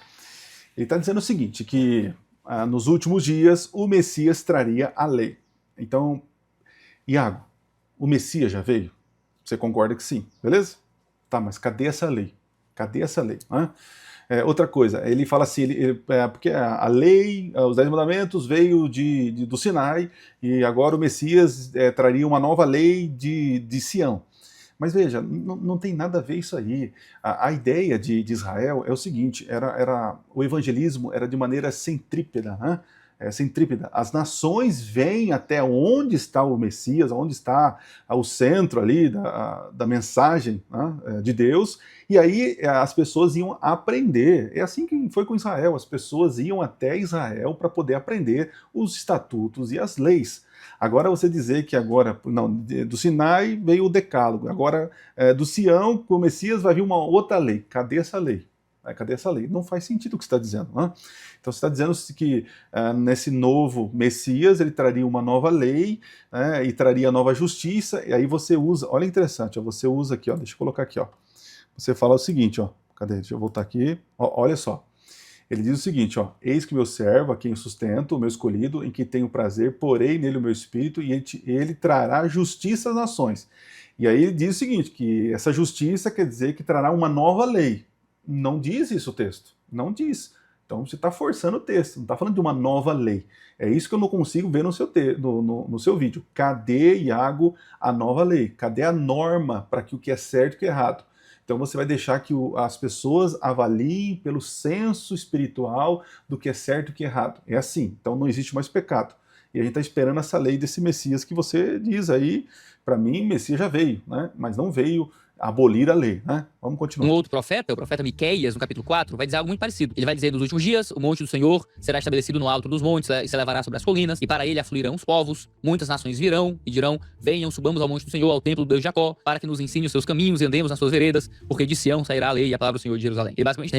Ele está dizendo o seguinte, que nos últimos dias o Messias traria a lei. Então, Iago, o Messias já veio? Você concorda que sim, beleza? Tá, mas cadê essa lei? Cadê essa lei? Outra coisa, ele fala assim, porque a lei, os 10 mandamentos veio do Sinai, e agora o Messias traria uma nova lei de Sião. Mas veja, não tem nada a ver isso aí. A ideia de Israel é o seguinte, o evangelismo era de maneira centrípeta, né? Centrípeta. As nações vêm até onde está o Messias, onde está o centro ali da mensagem, né, de Deus, e aí as pessoas iam aprender. É assim que foi com Israel, as pessoas iam até Israel para poder aprender os estatutos e as leis. Agora você dizer que agora, não, do Sinai veio o decálogo, agora do Sião, com o Messias vai vir uma outra lei. Cadê essa lei? Cadê essa lei? Não faz sentido o que você está dizendo. Né? Então você está dizendo que nesse novo Messias ele traria uma nova lei, e traria nova justiça, e aí você usa, olha interessante, você usa aqui, deixa eu colocar aqui, você fala o seguinte, cadê? Deixa eu voltar aqui, olha só. Ele diz o seguinte, eis que meu servo, a quem eu sustento, o meu escolhido, em que tenho prazer, porei nele o meu espírito, e ele trará justiça às nações. E aí ele diz o seguinte, que essa justiça quer dizer que trará uma nova lei. Não diz isso o texto, não diz. Então você está forçando o texto, não está falando de uma nova lei. É isso que eu não consigo ver no seu vídeo. Cadê, Iago, a nova lei? Cadê a norma para que o que é certo e o que é errado? Então você vai deixar que as pessoas avaliem pelo senso espiritual do que é certo e o que é errado. É assim, então não existe mais pecado. E a gente está esperando essa lei desse Messias que você diz aí, para mim, Messias já veio, né? Mas não veio abolir a lei, né? Vamos continuar. Um outro profeta, o profeta Miqueias, no capítulo 4, vai dizer algo muito parecido. Ele vai dizer, nos últimos dias, o monte do Senhor será estabelecido no alto dos montes, e se levará sobre as colinas, e para ele afluirão os povos, muitas nações virão e dirão, venham, subamos ao monte do Senhor, ao templo do Deus de Jacó, para que nos ensine os seus caminhos e andemos nas suas veredas, porque de Sião sairá a lei e a palavra do Senhor de Jerusalém. Ele basicamente...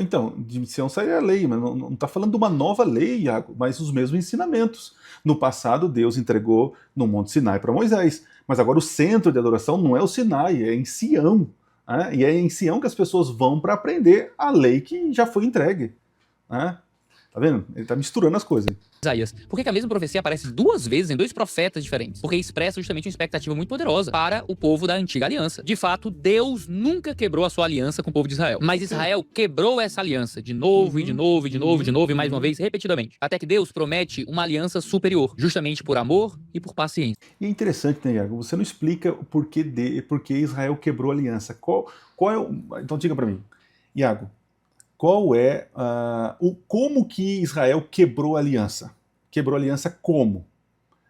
Então, de Sião sairia a lei, mas não está falando de uma nova lei, Iago, mas os mesmos ensinamentos. No passado, Deus entregou no Monte Sinai para Moisés, mas agora o centro de adoração não é o Sinai, é em Sião. Né? E é em Sião que as pessoas vão para aprender a lei que já foi entregue. Né? Tá vendo? Ele está misturando as coisas. Isaías. Por que a mesma profecia aparece duas vezes em dois profetas diferentes? Porque expressa justamente uma expectativa muito poderosa para o povo da antiga aliança. De fato, Deus nunca quebrou a sua aliança com o povo de Israel. Mas Israel quebrou essa aliança de novo, e de novo, e de novo, e de novo, e mais uma vez, repetidamente. Até que Deus promete uma aliança superior, justamente por amor e por paciência. E é interessante, né, Iago? Você não explica o porquê porque Israel quebrou a aliança. Qual é o... Então diga para mim, Iago, qual é como que Israel quebrou a aliança? Quebrou a aliança como?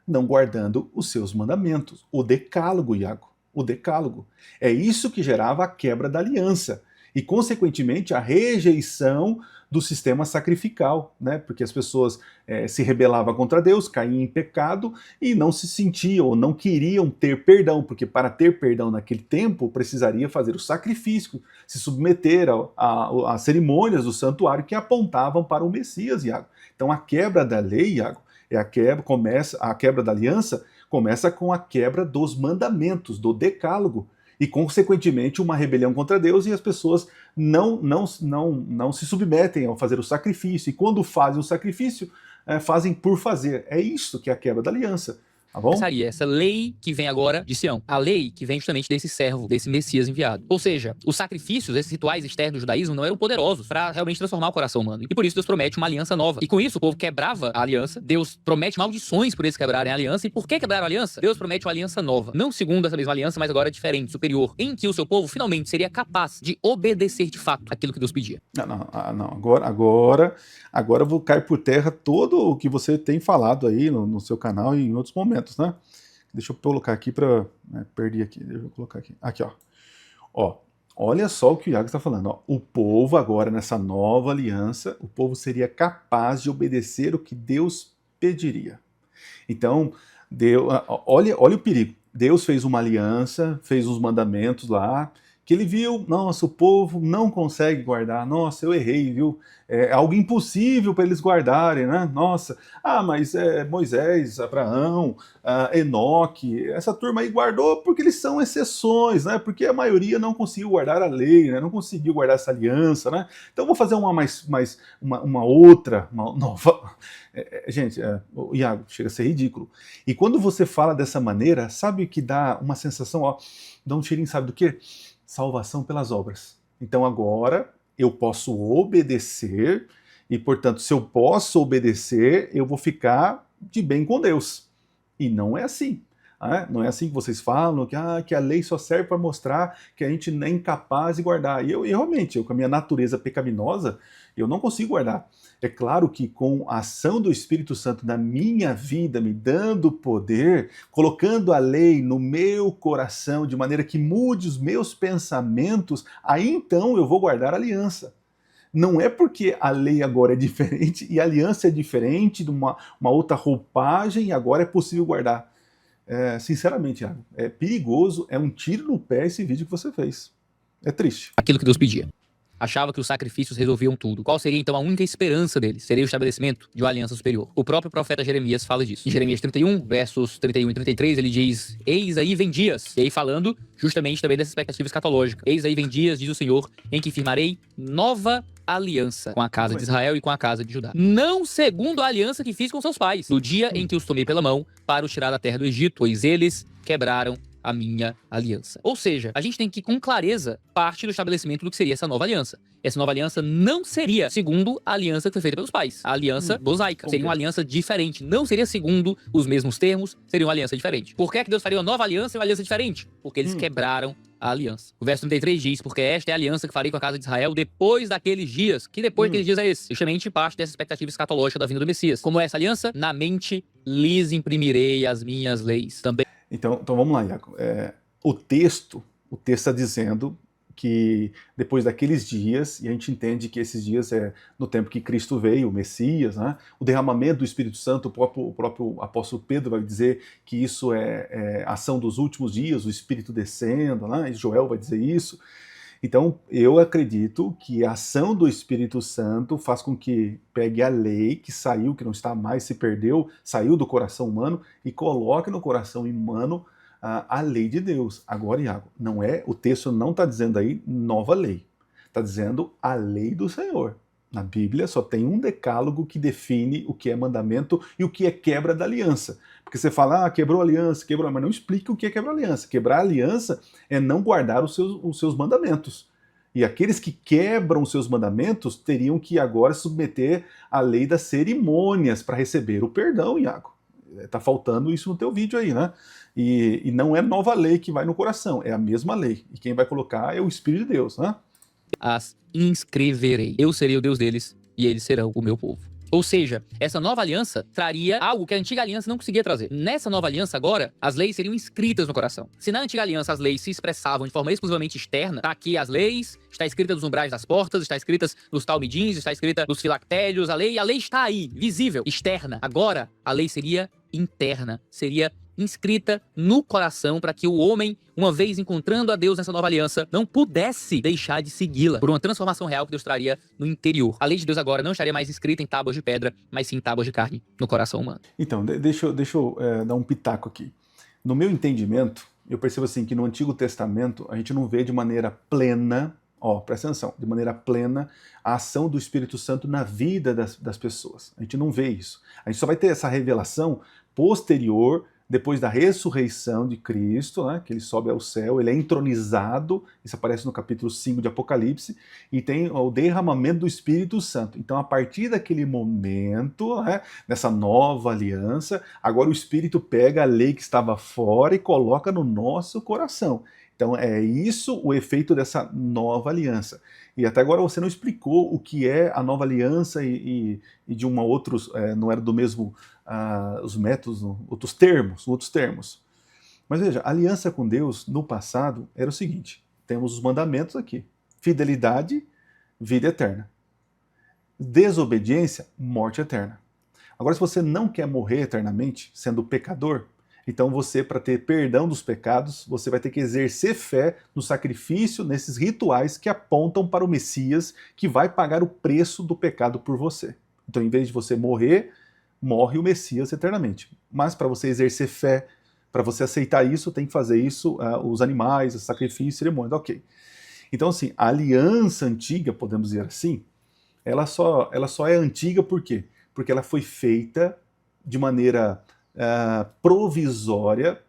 Não guardando os seus mandamentos. O decálogo, Iago. O decálogo. É isso que gerava a quebra da aliança. E, consequentemente, a rejeição do sistema sacrificial, né? Porque as pessoas se rebelavam contra Deus, caíam em pecado e não se sentiam ou não queriam ter perdão, porque para ter perdão naquele tempo precisaria fazer o sacrifício, se submeter às cerimônias do santuário que apontavam para o Messias, Iago. Então a quebra da lei, Iago, a quebra da aliança começa com a quebra dos mandamentos, do decálogo, e, consequentemente, uma rebelião contra Deus, e as pessoas não se submetem ao fazer o sacrifício, e quando fazem o sacrifício, fazem por fazer. É isso que é a quebra da aliança. Tá bom? Essa lei que vem agora de Sião. A lei que vem justamente desse servo, desse Messias enviado. Ou seja, os sacrifícios, esses rituais externos do judaísmo não eram poderosos para realmente transformar o coração humano. E por isso Deus promete uma aliança nova. E com isso o povo quebrava a aliança. Deus promete maldições por eles quebrarem a aliança. E por que quebraram a aliança? Deus promete uma aliança nova. Não segundo essa mesma aliança, mas agora diferente, superior. Em que o seu povo finalmente seria capaz de obedecer de fato aquilo que Deus pedia. Não. Agora eu vou cair por terra todo o que você tem falado aí no seu canal e em outros momentos, né? Deixa eu colocar aqui para... perdi aqui, deixa eu colocar aqui. Aqui, ó. Olha só o que o Iago está falando. Ó. O povo agora, nessa nova aliança, o povo seria capaz de obedecer o que Deus pediria. Então, olha o perigo. Deus fez uma aliança, fez os mandamentos lá, que ele viu, nossa, o povo não consegue guardar, nossa, eu errei, viu? É algo impossível para eles guardarem, né? Nossa, mas Moisés, Abraão, Enoque, essa turma aí guardou porque eles são exceções, né? Porque a maioria não conseguiu guardar a lei, né? Não conseguiu guardar essa aliança, né? Então vou fazer uma outra, uma nova. Gente, Iago, chega a ser ridículo. E quando você fala dessa maneira, sabe o que dá uma sensação, ó, dá um cheirinho, sabe do quê? Salvação pelas obras. Então agora eu posso obedecer, e portanto, se eu posso obedecer, eu vou ficar de bem com Deus. E não é assim. Não é assim que vocês falam, que a lei só serve para mostrar que a gente é incapaz de guardar. E realmente, com a minha natureza pecaminosa, eu não consigo guardar. É claro que com a ação do Espírito Santo na minha vida, me dando poder, colocando a lei no meu coração de maneira que mude os meus pensamentos, aí então eu vou guardar a aliança. Não é porque a lei agora é diferente e a aliança é diferente, de uma outra roupagem, e agora é possível guardar. Sinceramente, Iago, é perigoso, é um tiro no pé esse vídeo que você fez. É triste. Aquilo que Deus pedia. Achava que os sacrifícios resolviam tudo. Qual seria então a única esperança deles? Seria o estabelecimento de uma aliança superior. O próprio profeta Jeremias fala disso. Em Jeremias 31, versos 31 e 33, ele diz: eis aí vem dias. E aí falando justamente também dessa expectativa escatológica. Eis aí vem dias, diz o Senhor, em que firmarei nova aliança com a casa de Israel e com a casa de Judá. Não segundo a aliança que fiz com seus pais, no dia em que os tomei pela mão para os tirar da terra do Egito, pois eles quebraram a minha aliança. Ou seja, a gente tem que, com clareza, parte do estabelecimento do que seria essa nova aliança. Essa nova aliança não seria segundo a aliança que foi feita pelos pais. A aliança mosaica. Seria uma aliança diferente. Não seria segundo os mesmos termos, seria uma aliança diferente. Por que Deus faria uma nova aliança e uma aliança diferente? Porque eles quebraram a aliança. O verso 33 diz: porque esta é a aliança que farei com a casa de Israel depois daqueles dias. Que depois daqueles dias é esse? Justamente parte dessa expectativa escatológica da vinda do Messias. Como é essa aliança? Na mente lhes imprimirei as minhas leis. Também. Então vamos lá, Iago. O texto está dizendo que depois daqueles dias, e a gente entende que esses dias é no tempo que Cristo veio, o Messias, né? O derramamento do Espírito Santo, o próprio apóstolo Pedro vai dizer que isso é ação dos últimos dias, o Espírito descendo, né? E Joel vai dizer isso. Então, eu acredito que a ação do Espírito Santo faz com que pegue a lei que saiu, que não está mais, se perdeu, saiu do coração humano e coloque no coração humano a lei de Deus. Agora, Iago, o texto não está dizendo aí nova lei, está dizendo a lei do Senhor. Na Bíblia só tem um decálogo que define o que é mandamento e o que é quebra da aliança. Porque você fala, quebrou a aliança, mas não explica o que é quebrar a aliança. Quebrar a aliança é não guardar os seus mandamentos. E aqueles que quebram os seus mandamentos teriam que agora submeter à lei das cerimônias para receber o perdão, Iago. Tá faltando isso no teu vídeo aí, né? E não é nova lei que vai no coração, é a mesma lei. E quem vai colocar é o Espírito de Deus, né? As inscreverei. Eu serei o Deus deles e eles serão o meu povo. Ou seja, essa nova aliança traria algo que a antiga aliança não conseguia trazer. Nessa nova aliança agora, as leis seriam inscritas no coração. Se na antiga aliança as leis se expressavam de forma exclusivamente externa, tá aqui as leis, está escrita nos umbrais das portas, está escrita nos talmidins, está escrita nos filactérios, a lei está aí, visível, externa. Agora, a lei seria interna, seria inscrita no coração para que o homem, uma vez encontrando a Deus nessa nova aliança, não pudesse deixar de segui-la por uma transformação real que Deus traria no interior. A lei de Deus agora não estaria mais escrita em tábuas de pedra, mas sim em tábuas de carne no coração humano. Então, deixa eu dar um pitaco aqui. No meu entendimento, eu percebo assim que no Antigo Testamento a gente não vê de maneira plena, presta atenção, de maneira plena a ação do Espírito Santo na vida das pessoas. A gente não vê isso. A gente só vai ter essa revelação posterior, depois da ressurreição de Cristo, né, que ele sobe ao céu, ele é entronizado, isso aparece no capítulo 5 de Apocalipse, e tem o derramamento do Espírito Santo. Então, a partir daquele momento, né, nessa nova aliança, agora o Espírito pega a lei que estava fora e coloca no nosso coração. Então, é isso o efeito dessa nova aliança. E até agora você não explicou o que é a nova aliança e de uma outros, não era do mesmo, os métodos, outros termos. Mas veja, a aliança com Deus no passado era o seguinte, temos os mandamentos aqui, fidelidade, vida eterna. Desobediência, morte eterna. Agora, se você não quer morrer eternamente, sendo pecador, Então você, para ter perdão dos pecados, você vai ter que exercer fé no sacrifício, nesses rituais que apontam para o Messias, que vai pagar o preço do pecado por você. Então, em vez de você morrer, morre o Messias eternamente. Mas para você exercer fé, para você aceitar isso, tem que fazer isso, os animais, os sacrifícios, cerimônias, ok. Então, assim, a aliança antiga, podemos dizer assim, ela só é antiga por quê? Porque ela foi feita de maneira provisória,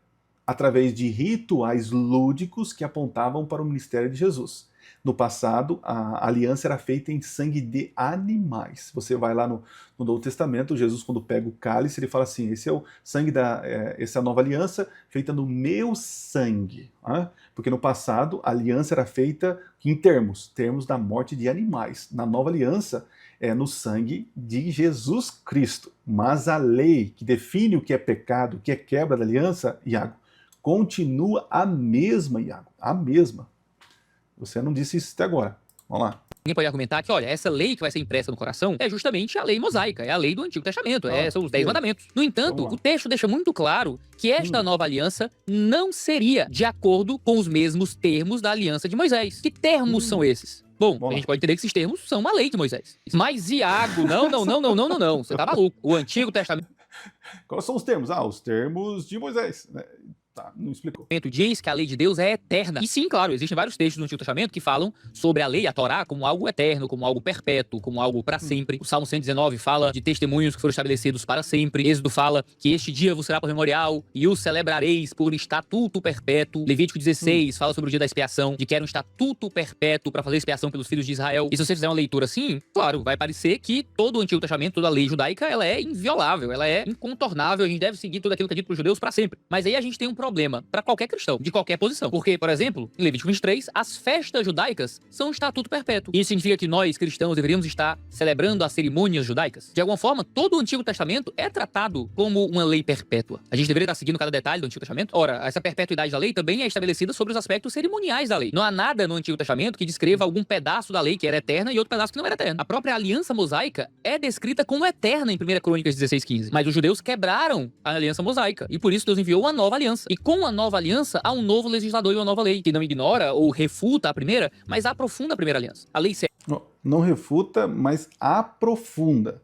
através de rituais lúdicos que apontavam para o ministério de Jesus. No passado, a aliança era feita em sangue de animais. Você vai lá no Novo Testamento, Jesus, quando pega o cálice, ele fala assim: esse é o sangue essa é a nova aliança feita no meu sangue. Né? Porque no passado, a aliança era feita em termos da morte de animais. Na nova aliança, é no sangue de Jesus Cristo. Mas a lei que define o que é pecado, o que é quebra da aliança, Iago, continua a mesma, Iago, a mesma. Você não disse isso até agora. Vamos lá. Alguém pode argumentar que, olha, essa lei que vai ser impressa no coração é justamente a lei mosaica, é a lei do Antigo Testamento, são os 10 mandamentos. No entanto, o texto deixa muito claro que esta nova aliança não seria de acordo com os mesmos termos da aliança de Moisés. Que termos são esses? Bom, a gente pode entender que esses termos são uma lei de Moisés. Mas Iago, não, você tá maluco. O Antigo Testamento Quais são os termos? Os termos de Moisés, né? Tá, não explicou. Diz que a lei de Deus é eterna. E sim, claro, existem vários textos no Antigo Testamento que falam sobre a lei, a Torá, como algo eterno, como algo perpétuo, como algo para sempre. O Salmo 119 fala de testemunhos que foram estabelecidos para sempre. Êxodo fala que este dia vos será por memorial e o celebrareis por estatuto perpétuo. Levítico 16 fala sobre o dia da expiação, de que era um estatuto perpétuo para fazer expiação pelos filhos de Israel. E se você fizer uma leitura assim, claro, vai parecer que todo o Antigo Testamento, toda a lei judaica, ela é inviolável, ela é incontornável, a gente deve seguir tudo aquilo que é dito para os judeus para sempre. Mas aí a gente tem um problema para qualquer cristão, de qualquer posição. Porque, por exemplo, em Levítico 23, as festas judaicas são um estatuto perpétuo. Isso significa que nós, cristãos, deveríamos estar celebrando as cerimônias judaicas. De alguma forma, todo o Antigo Testamento é tratado como uma lei perpétua. A gente deveria estar seguindo cada detalhe do Antigo Testamento. Ora, essa perpetuidade da lei também é estabelecida sobre os aspectos cerimoniais da lei. Não há nada no Antigo Testamento que descreva algum pedaço da lei que era eterna e outro pedaço que não era eterno. A própria aliança mosaica é descrita como eterna em 1 Crônicas 16:15. Mas os judeus quebraram a aliança mosaica. E por isso Deus enviou uma nova aliança. E com a nova aliança, há um novo legislador e uma nova lei, que não ignora ou refuta a primeira, mas aprofunda a primeira aliança. A lei não refuta, mas aprofunda.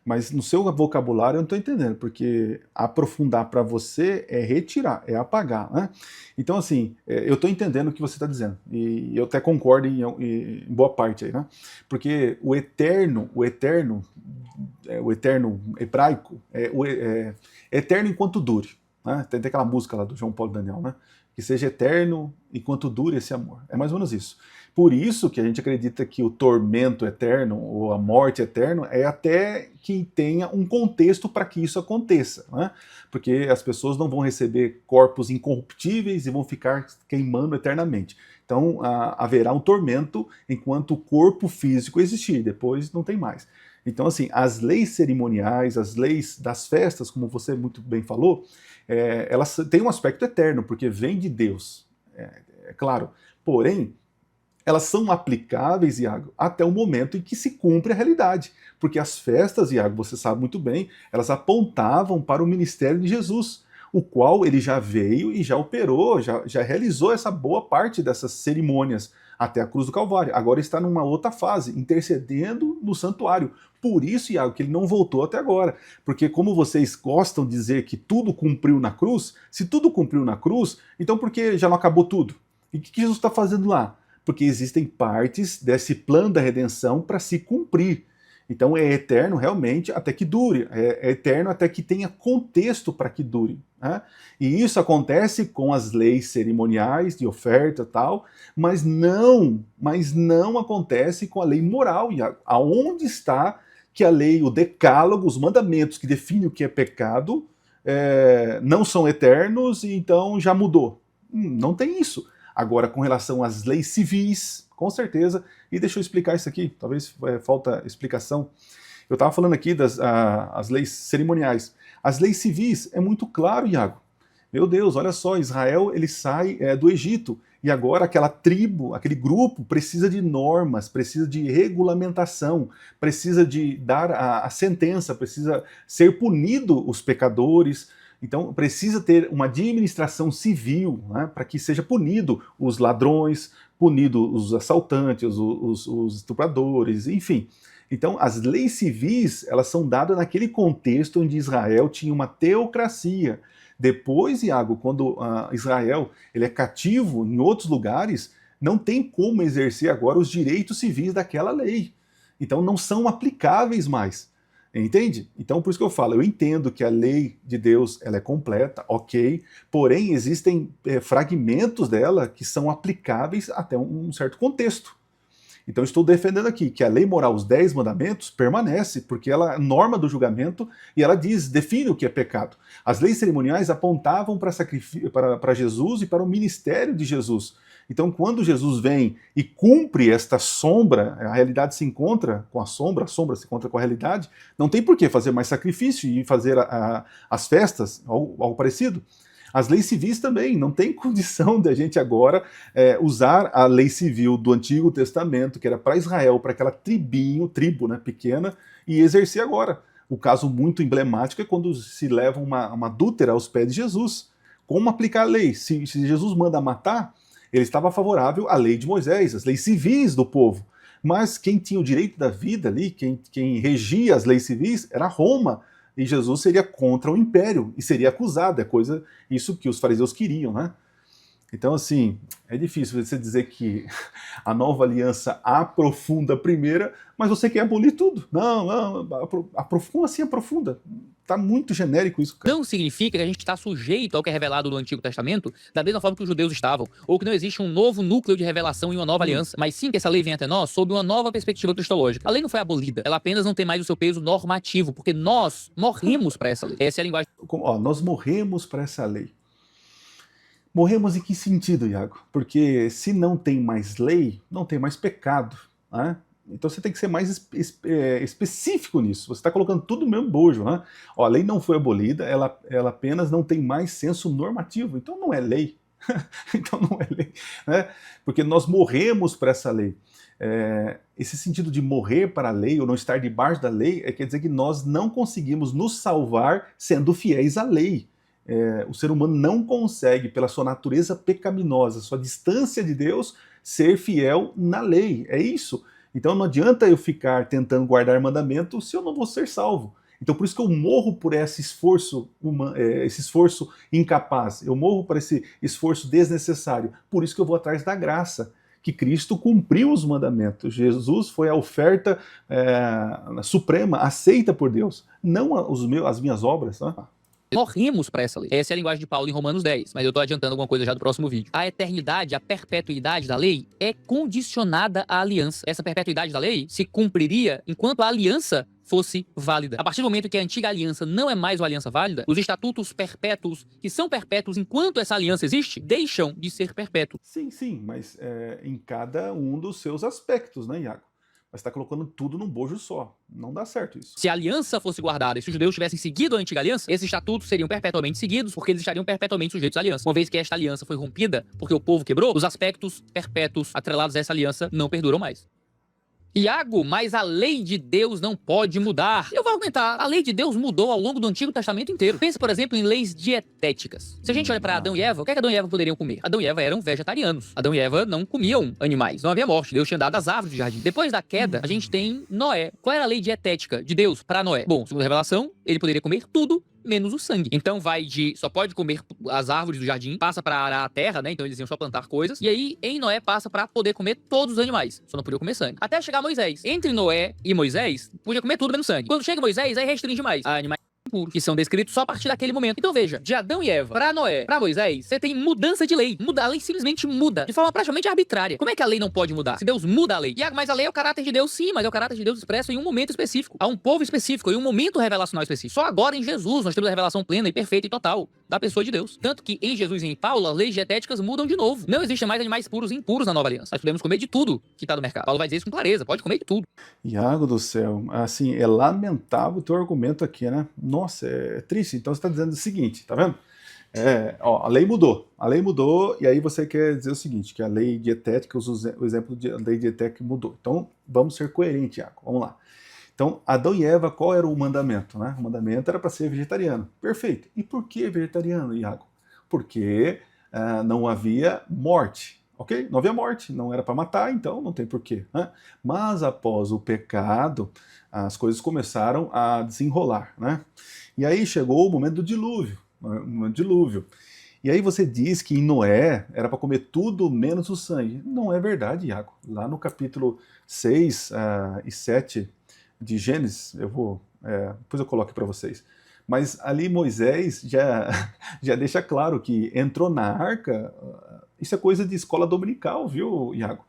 Mas no seu vocabulário eu não estou entendendo, porque aprofundar para você é retirar, é apagar, né? Então, assim, eu estou entendendo o que você está dizendo, e eu até concordo em boa parte aí, né? Porque o eterno hebraico, é eterno enquanto dure. Né? Tem aquela música lá do João Paulo Daniel, né? Que seja eterno enquanto dure esse amor. É mais ou menos isso. Por isso que a gente acredita que o tormento eterno ou a morte eterna é até que tenha um contexto para que isso aconteça, né? Porque as pessoas não vão receber corpos incorruptíveis e vão ficar queimando eternamente. Então haverá um tormento enquanto o corpo físico existir, depois não tem mais. Então, assim, as leis cerimoniais, as leis das festas, como você muito bem falou, elas têm um aspecto eterno, porque vem de Deus, é claro. Porém, elas são aplicáveis, Iago, até o momento em que se cumpre a realidade. Porque as festas, Iago, você sabe muito bem, elas apontavam para o ministério de Jesus, o qual ele já veio e já operou, já realizou essa boa parte dessas cerimônias até a cruz do Calvário. Agora está numa outra fase, intercedendo no santuário. Por isso, Iago, que ele não voltou até agora. Porque como vocês gostam de dizer que tudo cumpriu na cruz, se tudo cumpriu na cruz, então por que já não acabou tudo? E o que Jesus está fazendo lá? Porque existem partes desse plano da redenção para se cumprir. Então é eterno realmente até que dure, é eterno até que tenha contexto para que dure. Né? E isso acontece com as leis cerimoniais de oferta e tal, mas não acontece com a lei moral. Aonde está que a lei, o decálogo, os mandamentos que definem o que é pecado, não são eternos e então já mudou? Não tem isso. Agora, com relação às leis civis, com certeza, e deixa eu explicar isso aqui, talvez falta explicação. Eu estava falando aqui das as leis cerimoniais. As leis civis é muito claro, Iago. Meu Deus, olha só, Israel ele sai do Egito, e agora aquela tribo, aquele grupo precisa de normas, precisa de regulamentação, precisa de dar a sentença, precisa ser punido os pecadores. Então precisa ter uma administração civil, né, para que seja punido os ladrões, punido os assaltantes, os estupradores, enfim. Então as leis civis, elas são dadas naquele contexto onde Israel tinha uma teocracia. Depois, Iago, quando Israel ele é cativo em outros lugares, não tem como exercer agora os direitos civis daquela lei. Então não são aplicáveis mais. Entende? Então por isso que eu falo, eu entendo que a lei de Deus ela é completa, ok, porém existem fragmentos dela que são aplicáveis até um certo contexto. Então estou defendendo aqui que a lei moral, os 10 mandamentos, permanece, porque ela é norma do julgamento e ela define o que é pecado. As leis cerimoniais apontavam para Jesus e para o ministério de Jesus. Então quando Jesus vem e cumpre esta sombra, a realidade se encontra com a sombra se encontra com a realidade, não tem por que fazer mais sacrifício e fazer as festas, algo parecido. As leis civis também, não tem condição de a gente agora usar a lei civil do Antigo Testamento, que era para Israel, para aquela tribo, né, pequena, e exercer agora. O caso muito emblemático é quando se leva uma adúltera aos pés de Jesus. Como aplicar a lei? Se Jesus manda matar, ele estava favorável à lei de Moisés, às leis civis do povo. Mas quem tinha o direito da vida ali, quem regia as leis civis, era Roma. E Jesus seria contra o império e seria acusado, isso que os fariseus queriam, né? Então, assim, é difícil você dizer que a nova aliança aprofunda a primeira, mas você quer abolir tudo. Não, como assim aprofunda? Tá muito genérico isso, cara. Não significa que a gente está sujeito ao que é revelado no Antigo Testamento, da mesma forma que os judeus estavam, ou que não existe um novo núcleo de revelação e uma nova aliança, mas sim que essa lei vem até nós sob uma nova perspectiva cristológica. A lei não foi abolida, ela apenas não tem mais o seu peso normativo, porque nós morrimos para essa lei. Essa é a linguagem. Nós morremos para essa lei. Morremos em que sentido, Iago? Porque se não tem mais lei, não tem mais pecado, né? Então você tem que ser mais específico nisso. Você está colocando tudo no mesmo bojo, né? A lei não foi abolida, ela apenas não tem mais senso normativo. Então não é lei. Então não é lei, né? Porque nós morremos para essa lei. Esse sentido de morrer para a lei ou não estar debaixo da lei quer dizer que nós não conseguimos nos salvar sendo fiéis à lei. O ser humano não consegue, pela sua natureza pecaminosa, sua distância de Deus, ser fiel na lei. É isso. Então não adianta eu ficar tentando guardar mandamento se eu não vou ser salvo. Então por isso que eu morro por esse esforço incapaz, eu morro por esse esforço desnecessário. Por isso que eu vou atrás da graça, que Cristo cumpriu os mandamentos. Jesus foi a oferta suprema, aceita por Deus, não as minhas obras, né? Morrimos para essa lei. Essa é a linguagem de Paulo em Romanos 10, mas eu tô adiantando alguma coisa já do próximo vídeo. A eternidade, a perpetuidade da lei é condicionada à aliança. Essa perpetuidade da lei se cumpriria enquanto a aliança fosse válida. A partir do momento que a antiga aliança não é mais uma aliança válida, os estatutos perpétuos, que são perpétuos enquanto essa aliança existe, deixam de ser perpétuos. Sim, mas em cada um dos seus aspectos, né, Iago? Mas está colocando tudo num bojo só. Não dá certo isso. Se a aliança fosse guardada e se os judeus tivessem seguido a antiga aliança, esses estatutos seriam perpetuamente seguidos, porque eles estariam perpetuamente sujeitos à aliança. Uma vez que esta aliança foi rompida, porque o povo quebrou, os aspectos perpétuos atrelados a essa aliança não perduram mais. Iago, mas a lei de Deus não pode mudar. Eu vou argumentar, a lei de Deus mudou ao longo do Antigo Testamento inteiro. Pensa, por exemplo, em leis dietéticas. Se a gente olha para Adão e Eva, o que é que Adão e Eva poderiam comer? Adão e Eva eram vegetarianos. Adão e Eva não comiam animais, não havia morte. Deus tinha dado as árvores do jardim. Depois da queda, a gente tem Noé. Qual era a lei dietética de Deus para Noé? Bom, segundo a revelação, ele poderia comer tudo menos o sangue. Então só pode comer as árvores do jardim, passa para arar a terra, né? Então eles iam só plantar coisas. E aí, em Noé, passa para poder comer todos os animais. Só não podia comer sangue. Até chegar Moisés. Entre Noé e Moisés, podia comer tudo menos sangue. Quando chega Moisés, aí restringe mais. Animais impuros, que são descritos só a partir daquele momento. Então veja, de Adão e Eva pra Noé, pra Moisés, você tem mudança de lei. A lei simplesmente muda, de forma praticamente arbitrária. Como é que a lei não pode mudar? Se Deus muda a lei. Mas a lei é o caráter de Deus, sim, mas é o caráter de Deus expresso em um momento específico, a um povo específico, em um momento revelacional específico. Só agora em Jesus nós temos a revelação plena e perfeita e total da pessoa de Deus. Tanto que em Jesus e em Paulo, as leis dietéticas mudam de novo. Não existem mais animais puros e impuros na nova aliança. Nós podemos comer de tudo que tá no mercado. Paulo vai dizer isso com clareza, pode comer de tudo. Iago do céu, assim, é lamentável o teu argumento aqui, né? Nossa, é triste. Então você está dizendo o seguinte, tá vendo? A lei mudou, e aí você quer dizer o seguinte, que a lei dietética, o exemplo da lei dietética mudou. Então vamos ser coerentes, Iago, vamos lá. Então, Adão e Eva, qual era o mandamento? Né? O mandamento era para ser vegetariano. Perfeito. E por que vegetariano, Iago? Porque não havia morte. Ok? Não havia morte, não era para matar, então não tem porquê. Né? Mas após o pecado, as coisas começaram a desenrolar. Né? E aí chegou o momento do dilúvio. E aí você diz que em Noé era para comer tudo menos o sangue. Não é verdade, Iago. Lá no capítulo 6 e 7 de Gênesis, depois eu coloco para vocês. Mas ali Moisés já deixa claro que entrou na arca, isso é coisa de escola dominical, viu, Iago?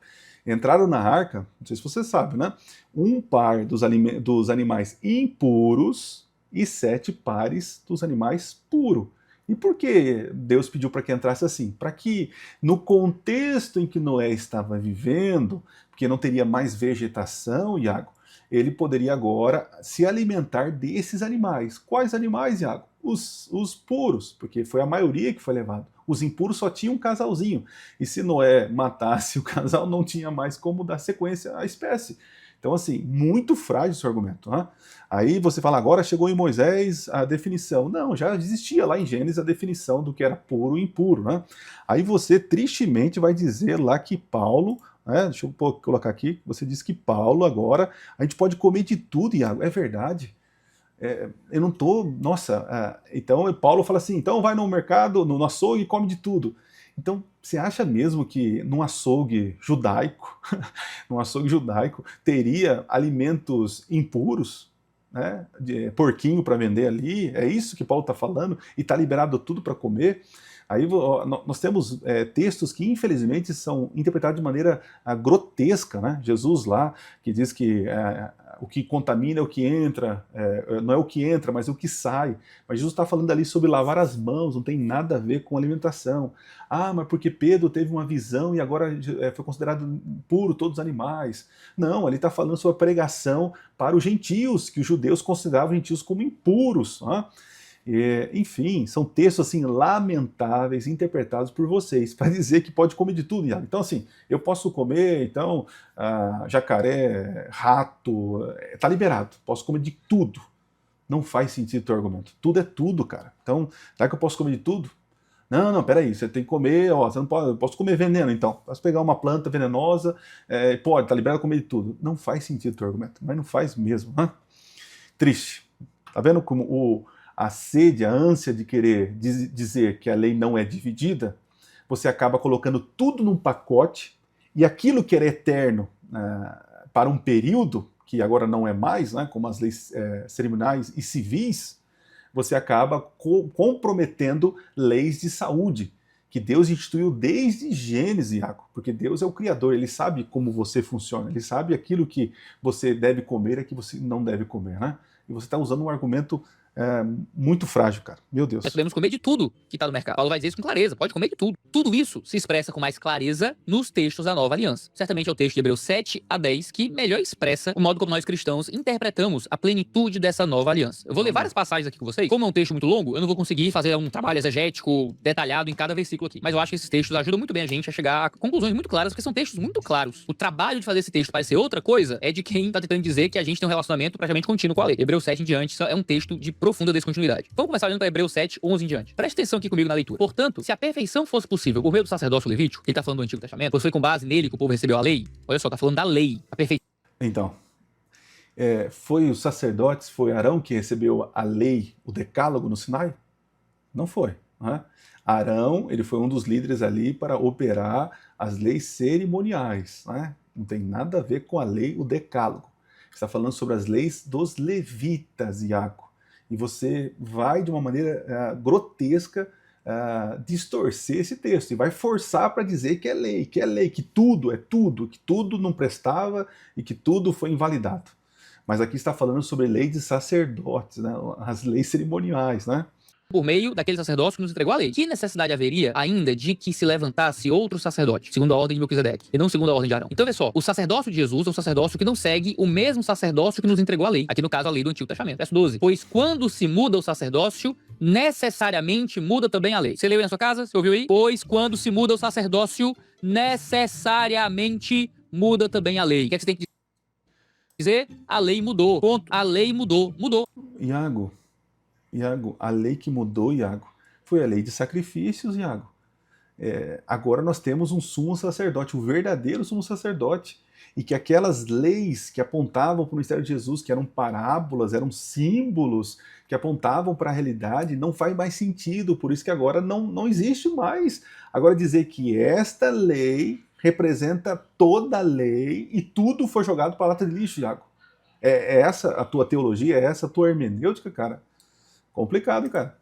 Entraram na arca, não sei se você sabe, né? Um par dos animais impuros e 7 pares dos animais puros. E por que Deus pediu para que entrasse assim? Para que, no contexto em que Noé estava vivendo, porque não teria mais vegetação, Iago, ele poderia agora se alimentar desses animais. Quais animais, Iago? Os puros, porque foi a maioria que foi levado. Os impuros só tinham um casalzinho. E se Noé matasse o casal, não tinha mais como dar sequência à espécie. Então, assim, muito frágil esse argumento. Né? Aí você fala, agora chegou em Moisés a definição. Não, já existia lá em Gênesis a definição do que era puro e impuro. Né? Aí você, tristemente, vai dizer lá que Paulo, deixa eu colocar aqui, você diz que Paulo agora, a gente pode comer de tudo, Iago. É verdade. Eu não tô, nossa, então Paulo fala assim, então vai no mercado, no açougue e come de tudo. Então, você acha mesmo que num açougue judaico, teria alimentos impuros, né, de porquinho para vender ali? É isso que Paulo está falando? E está liberado tudo para comer? Aí nós temos textos que, infelizmente, são interpretados de maneira grotesca, né? Jesus lá, que diz que o que contamina é o que entra, não é o que entra, mas o que sai. Mas Jesus está falando ali sobre lavar as mãos, não tem nada a ver com alimentação. Ah, mas porque Pedro teve uma visão e agora foi considerado puro todos os animais. Não, ele está falando sobre a pregação para os gentios, que os judeus consideravam os gentios como impuros. Né? Enfim, são textos assim lamentáveis interpretados por vocês para dizer que pode comer de tudo, Iago. Então assim, eu posso comer, então jacaré, rato, tá liberado, posso comer de tudo. Não faz sentido o teu argumento. Tudo é tudo, cara. Então, será que eu posso comer de tudo? Não, peraí, você tem que comer, você não pode, eu posso comer veneno então. Posso pegar uma planta venenosa, pode, tá liberado a comer de tudo. Não faz sentido o teu argumento, mas não faz mesmo, né? Triste. Tá vendo como a sede, a ânsia de querer dizer que a lei não é dividida, você acaba colocando tudo num pacote e aquilo que era eterno para um período, que agora não é mais, né, como as leis cerimoniais e civis, você acaba comprometendo leis de saúde, que Deus instituiu desde Gênesis, Iago, porque Deus é o Criador, Ele sabe como você funciona, Ele sabe aquilo que você deve comer e que você não deve comer, né? E você está usando um argumento muito frágil, cara. Meu Deus. Nós podemos comer de tudo que está no mercado. Paulo vai dizer isso com clareza, pode comer de tudo. Tudo isso se expressa com mais clareza nos textos da Nova Aliança. Certamente é o texto de Hebreus 7 a 10 que melhor expressa o modo como nós cristãos interpretamos a plenitude dessa Nova Aliança. Eu vou ler várias passagens aqui com vocês. Como é um texto muito longo, eu não vou conseguir fazer um trabalho exegético detalhado em cada versículo aqui. Mas eu acho que esses textos ajudam muito bem a gente a chegar a conclusões muito claras, porque são textos muito claros. O trabalho de fazer esse texto parecer outra coisa é de quem está tentando dizer que a gente tem um relacionamento praticamente contínuo com a lei. Hebreus 7 em diante é um texto de profunda descontinuidade. Vamos começar olhando para Hebreus 7, 11 em diante. Preste atenção aqui comigo na leitura. Portanto, se a perfeição fosse possível por meio do sacerdócio levítico, ele está falando do Antigo Testamento, pois foi com base nele que o povo recebeu a lei, olha só, está falando da lei, a perfeição. Então, foi os sacerdotes, foi Arão que recebeu a lei, o decálogo no Sinai? Não foi. Né? Arão, ele foi um dos líderes ali para operar as leis cerimoniais. Né? Não tem nada a ver com a lei, o decálogo. Está falando sobre as leis dos levitas, Iago. E você vai, de uma maneira grotesca, distorcer esse texto e vai forçar para dizer que é lei, que tudo é tudo, que tudo não prestava e que tudo foi invalidado. Mas aqui está falando sobre lei de sacerdotes, né? As leis cerimoniais, né? Por meio daquele sacerdócio que nos entregou a lei. Que necessidade haveria ainda de que se levantasse outro sacerdote, segundo a ordem de Melquisedeque, e não segundo a ordem de Arão? Então, vê só, o sacerdócio de Jesus é um sacerdócio que não segue o mesmo sacerdócio que nos entregou a lei. Aqui, no caso, a lei do Antigo Testamento. Verso 12. Pois quando se muda o sacerdócio, necessariamente muda também a lei. Você leu aí na sua casa? Você ouviu aí? Pois quando se muda o sacerdócio, necessariamente muda também a lei. O que é que você tem que dizer? dizer, a lei mudou. Ponto. A lei mudou. Mudou. Iago, a lei que mudou, Iago, foi a lei de sacrifícios, Iago. Agora nós temos um sumo sacerdote, o verdadeiro sumo sacerdote, e que aquelas leis que apontavam para o mistério de Jesus, que eram parábolas, eram símbolos, que apontavam para a realidade, não faz mais sentido, por isso que agora não existe mais. Agora dizer que esta lei representa toda a lei e tudo foi jogado para a lata de lixo, Iago. É essa a tua teologia, é essa a tua hermenêutica, cara? Complicado, cara.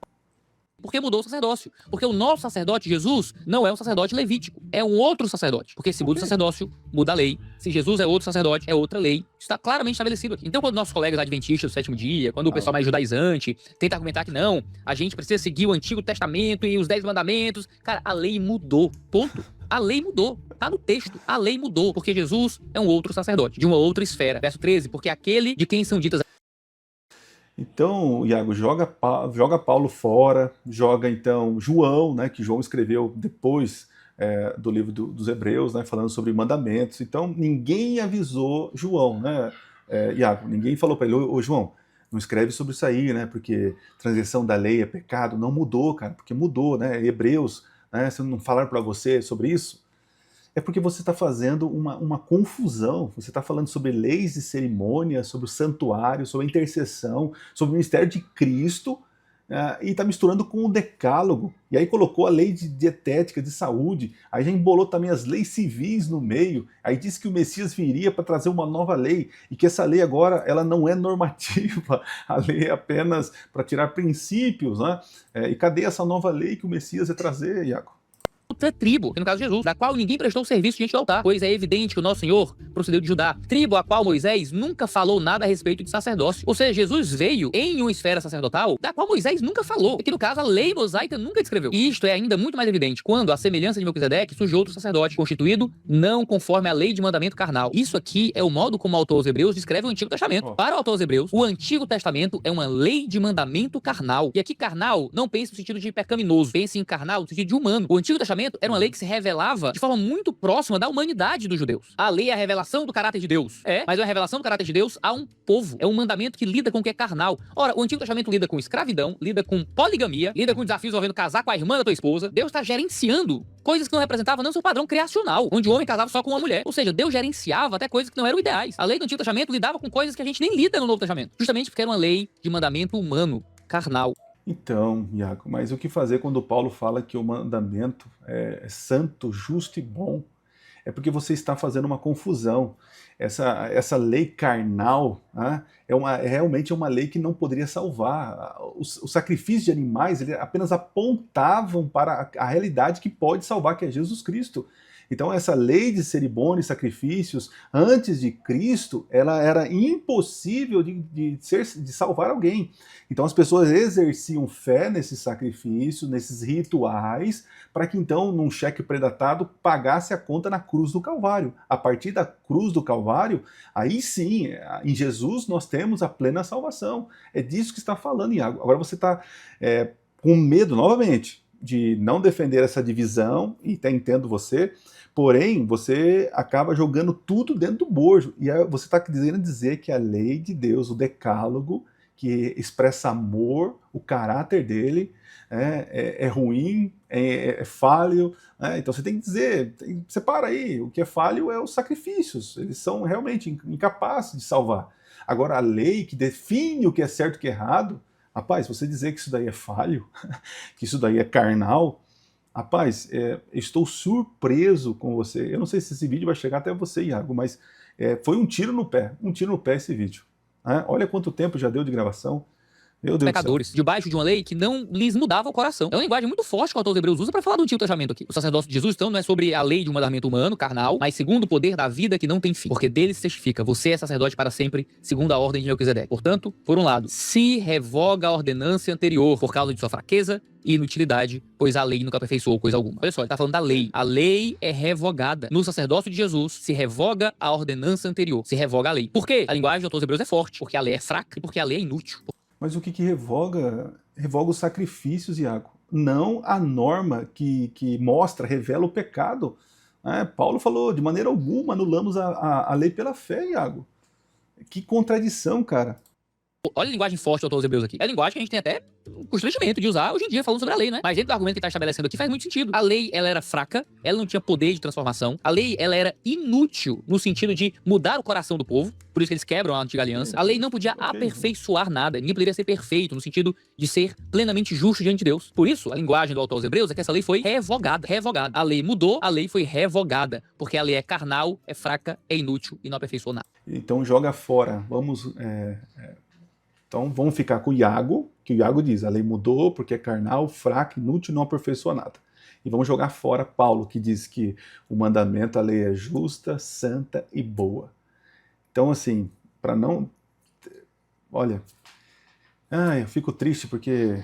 Porque mudou o sacerdócio. Porque o nosso sacerdote, Jesus, não é um sacerdote levítico. É um outro sacerdote. Porque se muda o sacerdócio, muda a lei. Se Jesus é outro sacerdote, é outra lei. Isso está claramente estabelecido aqui. Então, quando nossos colegas adventistas do sétimo dia, quando o pessoal mais judaizante tenta argumentar que não, a gente precisa seguir o Antigo Testamento e os 10 mandamentos, cara, a lei mudou. Ponto. A lei mudou. Tá no texto. A lei mudou. Porque Jesus é um outro sacerdote, de uma outra esfera. Verso 13, porque aquele de quem são ditas. Então, Iago, joga Paulo fora, joga então João, né, que João escreveu depois do livro dos Hebreus, né, falando sobre mandamentos. Então, ninguém avisou João, né, Iago, ninguém falou para ele, ô João, não escreve sobre isso aí, né, porque transgressão da lei é pecado. Não mudou, cara, porque mudou, né, Hebreus, né, se não falaram para você sobre isso, é porque você está fazendo uma confusão. Você está falando sobre leis e cerimônias, sobre o santuário, sobre a intercessão, sobre o ministério de Cristo, e está misturando com o decálogo. E aí colocou a lei de dietética, de saúde, aí já embolou também as leis civis no meio, aí disse que o Messias viria para trazer uma nova lei, e que essa lei agora ela não é normativa, a lei é apenas para tirar princípios, né? E cadê essa nova lei que o Messias ia trazer, Iago? Outra tribo, que no caso de Jesus, da qual ninguém prestou serviço diante do altar, pois é evidente que o nosso Senhor procedeu de Judá, tribo a qual Moisés nunca falou nada a respeito de sacerdócio. Ou seja, Jesus veio em uma esfera sacerdotal da qual Moisés nunca falou, que no caso a lei mosaica nunca descreveu. E isto é ainda muito mais evidente quando, à semelhança de Melquisedeque, surgiu outro sacerdote, constituído não conforme a lei de mandamento carnal. Isso aqui é o modo como o autor aos Hebreus descreve o Antigo Testamento. Para o autor aos Hebreus, o Antigo Testamento é uma lei de mandamento carnal. E aqui carnal não pense no sentido de pecaminoso, pense em carnal no sentido de humano. O Antigo Testamento era uma lei que se revelava de forma muito próxima da humanidade dos judeus. A lei é a revelação do caráter de Deus. Mas é a revelação do caráter de Deus a um povo. É um mandamento que lida com o que é carnal. Ora, o Antigo Testamento lida com escravidão, lida com poligamia, lida com desafios envolvendo casar com a irmã da tua esposa. Deus está gerenciando coisas que não representavam não seu padrão criacional, onde o homem casava só com uma mulher. Ou seja, Deus gerenciava até coisas que não eram ideais. A lei do Antigo Testamento lidava com coisas que a gente nem lida no Novo Testamento. Justamente porque era uma lei de mandamento humano, carnal. Então, Iago, mas o que fazer quando Paulo fala que o mandamento é santo, justo e bom? É porque você está fazendo uma confusão. Essa lei carnal, né, realmente é uma lei que não poderia salvar. Os sacrifícios de animais apenas apontavam para a realidade que pode salvar, que é Jesus Cristo. Então essa lei de cerimônia e sacrifícios antes de Cristo, ela era impossível de salvar alguém. Então as pessoas exerciam fé nesses sacrifícios, nesses rituais, para que então, num cheque predatado, pagasse a conta na cruz do Calvário. A partir da cruz do Calvário, aí sim, em Jesus nós temos a plena salvação. É disso que está falando, Iago. Agora você está com medo, novamente, de não defender essa divisão, e até entendo você, porém, você acaba jogando tudo dentro do bojo, e aí você está querendo dizer que a lei de Deus, o decálogo, que expressa amor, o caráter dele, é ruim, é falho, né? Então você tem que dizer, separa aí, o que é falho é os sacrifícios, eles são realmente incapazes de salvar. Agora, a lei que define o que é certo e o que é errado, rapaz, você dizer que isso daí é falho, que isso daí é carnal, rapaz, estou surpreso com você. Eu não sei se esse vídeo vai chegar até você, Iago, mas foi um tiro no pé esse vídeo. Olha quanto tempo já deu de gravação. Meu Deus pecadores, do céu. debaixo de uma lei que não lhes mudava o coração. É uma linguagem muito forte que o autor dos Hebreus usa para falar do Antigo Testamento aqui. O sacerdócio de Jesus, então, não é sobre a lei de um mandamento humano, carnal, mas segundo o poder da vida que não tem fim. Porque dele se testifica, você é sacerdote para sempre, segundo a ordem de Melquisedeque. Portanto, por um lado, se revoga a ordenança anterior por causa de sua fraqueza e inutilidade, pois a lei nunca aperfeiçoou coisa alguma. Olha só, ele está falando da lei. A lei é revogada. No sacerdócio de Jesus, se revoga a ordenança anterior, se revoga a lei. Por quê? A linguagem do autor dos Hebreus é forte, porque a lei é fraca e porque a lei é inútil. Mas o que revoga? Revoga os sacrifícios, Iago. Não a norma que mostra, revela o pecado. Paulo falou, de maneira alguma, anulamos a lei pela fé, Iago. Que contradição, cara. Olha a linguagem forte do autor aos Hebreus aqui. É a linguagem que a gente tem até constrangimento de usar hoje em dia falando sobre a lei, né? Mas dentro do argumento que ele está estabelecendo aqui faz muito sentido. A lei, ela era fraca, ela não tinha poder de transformação. A lei, ela era inútil no sentido de mudar o coração do povo. Por isso que eles quebram a antiga aliança. A lei não podia aperfeiçoar nada. Ninguém poderia ser perfeito no sentido de ser plenamente justo diante de Deus. Por isso, a linguagem do autor aos Hebreus é que essa lei foi revogada. Revogada. A lei mudou, a lei foi revogada. Porque a lei é carnal, é fraca, é inútil e não aperfeiçoou nada. Então joga fora. Então vamos ficar com o Iago, que o Iago diz, a lei mudou porque é carnal, fraca, inútil, não aperfeiçoa nada. E vamos jogar fora Paulo, que diz que o mandamento, a lei é justa, santa e boa. Então assim, para não... Olha, eu fico triste porque,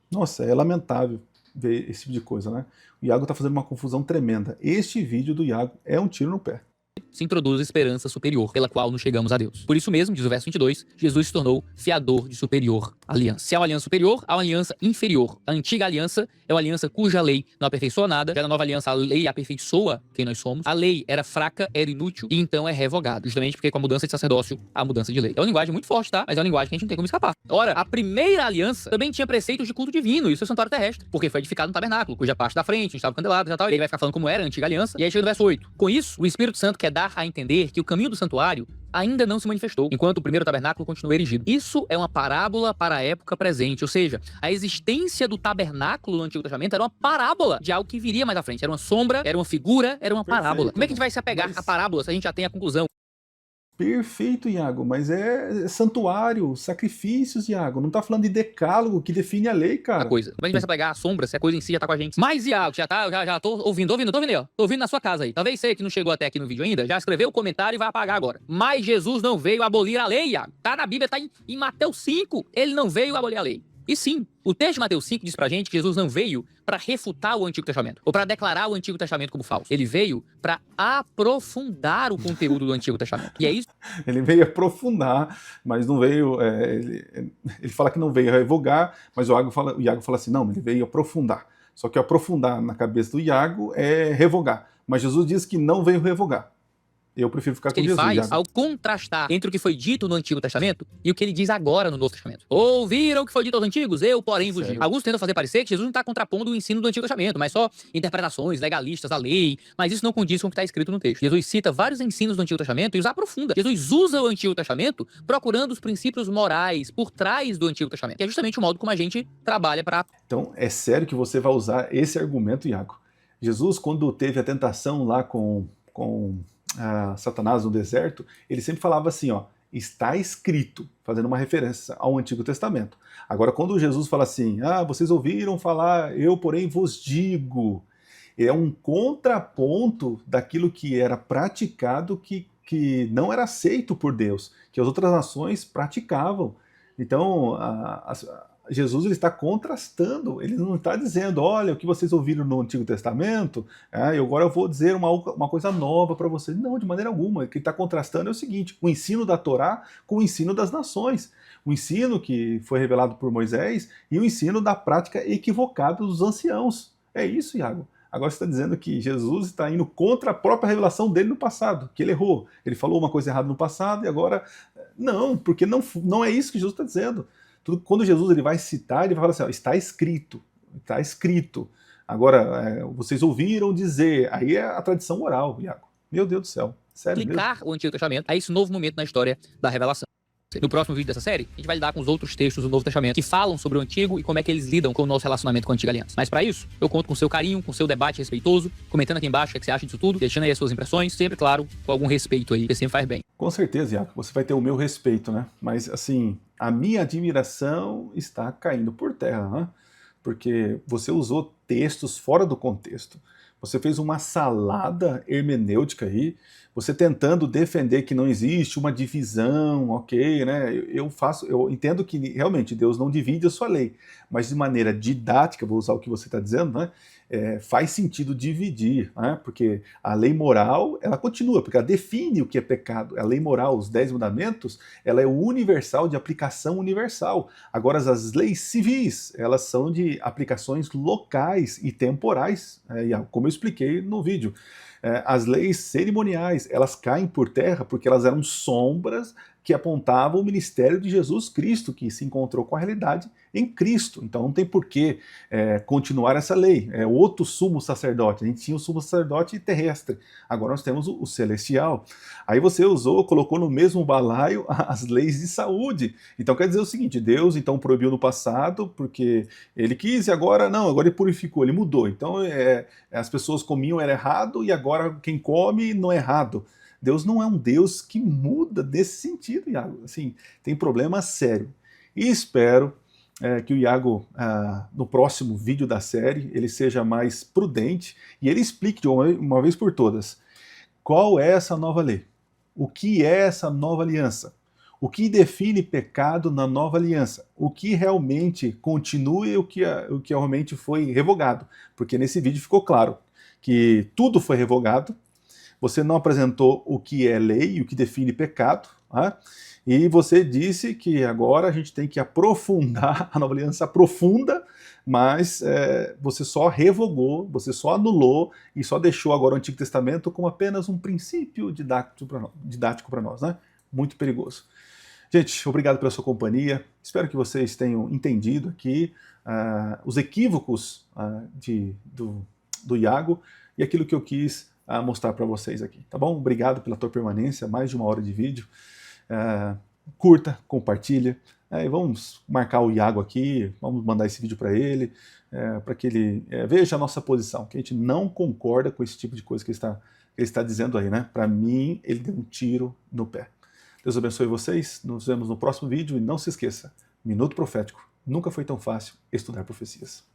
nossa, é lamentável ver esse tipo de coisa, né? O Iago está fazendo uma confusão tremenda. Este vídeo do Iago é um tiro no pé. Se introduz a esperança superior, pela qual nos chegamos a Deus. Por isso mesmo, diz o verso 22, Jesus se tornou fiador de superior aliança. Se há uma aliança superior, há uma aliança inferior. A antiga aliança é uma aliança cuja lei não aperfeiçoa nada. Já na nova aliança, a lei aperfeiçoa quem nós somos. A lei era fraca, era inútil, e então é revogada. Justamente porque com a mudança de sacerdócio, há a mudança de lei. É uma linguagem muito forte, tá? Mas é uma linguagem que a gente não tem como escapar. Ora, a primeira aliança também tinha preceitos de culto divino, isso é o santuário terrestre, porque foi edificado no tabernáculo, cuja parte da frente, onde estava o candelabro e tal. E ele vai ficar falando como era a antiga aliança. E aí chega no verso 8. Com isso, o Espírito Santo quer dar a entender que o caminho do santuário ainda não se manifestou, enquanto o primeiro tabernáculo continua erigido. Isso é uma parábola para a época presente, ou seja, a existência do tabernáculo no Antigo Testamento era uma parábola de algo que viria mais à frente. Era uma sombra, era uma figura, era uma parábola. Como é que a gente vai se apegar à parábola se a gente já tem a conclusão? Perfeito, Iago, mas é santuário, sacrifícios, Iago. Não tá falando de decálogo que define a lei, cara. A coisa. Como a gente vai se apegar à sombra se a coisa em si já tá com a gente? Mas, Iago, já tô ouvindo aí, ó. Tô ouvindo na sua casa aí. Talvez você que não chegou até aqui no vídeo ainda, já escreveu o comentário e vai apagar agora. Mas Jesus não veio abolir a lei, Iago. Tá na Bíblia, tá em Mateus 5. Ele não veio abolir a lei. E sim, o texto de Mateus 5 diz pra gente que Jesus não veio para refutar o Antigo Testamento, ou para declarar o Antigo Testamento como falso. Ele veio para aprofundar o conteúdo do Antigo Testamento. E é isso. Ele veio aprofundar, mas não veio... ele fala que não veio revogar, mas o Iago fala assim, não, ele veio aprofundar. Só que aprofundar na cabeça do Iago é revogar. Mas Jesus diz que não veio revogar. Eu prefiro ficar com Jesus. Ele faz Iago, ao contrastar entre o que foi dito no Antigo Testamento e o que ele diz agora no Novo Testamento. Ouviram o que foi dito aos antigos? Eu, porém, vos digo. Alguns tentam fazer parecer que Jesus não está contrapondo o ensino do Antigo Testamento, mas só interpretações legalistas da lei, mas isso não condiz com o que está escrito no texto. Jesus cita vários ensinos do Antigo Testamento e os aprofunda. Jesus usa o Antigo Testamento procurando os princípios morais por trás do Antigo Testamento, que é justamente o modo como a gente trabalha para... Então, é sério que você vai usar esse argumento, Iago? Jesus, quando teve a tentação lá com Satanás no deserto, ele sempre falava assim, ó, está escrito, fazendo uma referência ao Antigo Testamento. Agora, quando Jesus fala assim, vocês ouviram falar, eu, porém, vos digo, é um contraponto daquilo que era praticado que não era aceito por Deus, que as outras nações praticavam. Então, Jesus ele está contrastando, ele não está dizendo, olha, o que vocês ouviram no Antigo Testamento, agora eu vou dizer uma coisa nova para vocês. Não, de maneira alguma. O que ele está contrastando é o seguinte, o ensino da Torá com o ensino das nações. O ensino que foi revelado por Moisés e o ensino da prática equivocada dos anciãos. É isso, Iago. Agora você está dizendo que Jesus está indo contra a própria revelação dele no passado, que ele errou. Ele falou uma coisa errada no passado e agora... Não, porque não é isso que Jesus está dizendo. Quando Jesus ele vai citar, ele vai falar assim, ó, está escrito, está escrito. Agora, vocês ouviram dizer, aí é a tradição oral, Iago. Meu Deus do céu, sério aplicar mesmo? o Antigo Testamento a esse novo momento na história da revelação. No próximo vídeo dessa série, a gente vai lidar com os outros textos do Novo Testamento que falam sobre o Antigo e como é que eles lidam com o nosso relacionamento com a Antiga Aliança. Mas para isso, eu conto com o seu carinho, com o seu debate respeitoso, comentando aqui embaixo o que você acha disso tudo, deixando aí as suas impressões, sempre, claro, com algum respeito aí, que sempre faz bem. Com certeza, Iago, você vai ter o meu respeito, né? Mas, assim, a minha admiração está caindo por terra, né? Porque você usou textos fora do contexto. Você fez uma salada hermenêutica aí, você tentando defender que não existe uma divisão, ok, né? Eu entendo que realmente Deus não divide a sua lei, mas de maneira didática, vou usar o que você está dizendo, né? faz sentido dividir, né? Porque a lei moral, ela continua, porque ela define o que é pecado. A lei moral, os 10 mandamentos, ela é universal, de aplicação universal. Agora, as leis civis, elas são de aplicações locais e temporais, como eu expliquei no vídeo. As leis cerimoniais, elas caem por terra porque elas eram sombras que apontavam o ministério de Jesus Cristo, que se encontrou com a realidade em Cristo. Então não tem por que continuar essa lei. É outro sumo sacerdote. A gente tinha o sumo sacerdote terrestre, agora nós temos o celestial. Aí você colocou no mesmo balaio as leis de saúde. Então quer dizer o seguinte, Deus então proibiu no passado porque ele quis e agora não, agora ele purificou, ele mudou. Então as pessoas comiam era errado e agora quem come não é errado. Deus não é um Deus que muda nesse sentido, Iago. Assim, tem problema sério. E espero que o Iago, no próximo vídeo da série, ele seja mais prudente e ele explique de uma vez por todas qual é essa nova lei, o que é essa nova aliança, o que define pecado na nova aliança, o que realmente continua e o que realmente foi revogado, porque nesse vídeo ficou claro que tudo foi revogado. Você não apresentou o que é lei, o que define pecado, tá? E você disse que agora a gente tem que aprofundar, a nova aliança aprofunda, mas você só revogou, você só anulou e só deixou agora o Antigo Testamento como apenas um princípio didático para nós, né? Muito perigoso. Gente, obrigado pela sua companhia, espero que vocês tenham entendido aqui os equívocos do Iago e aquilo que eu quis mostrar para vocês aqui, tá bom? Obrigado pela tua permanência, mais de 1 hora de vídeo. Curta, compartilha, e vamos marcar o Iago aqui, vamos mandar esse vídeo para ele que ele veja a nossa posição, que a gente não concorda com esse tipo de coisa que ele está dizendo aí, né? Para mim, ele deu um tiro no pé. Deus abençoe vocês, nos vemos no próximo vídeo e não se esqueça, Minuto Profético, nunca foi tão fácil estudar profecias.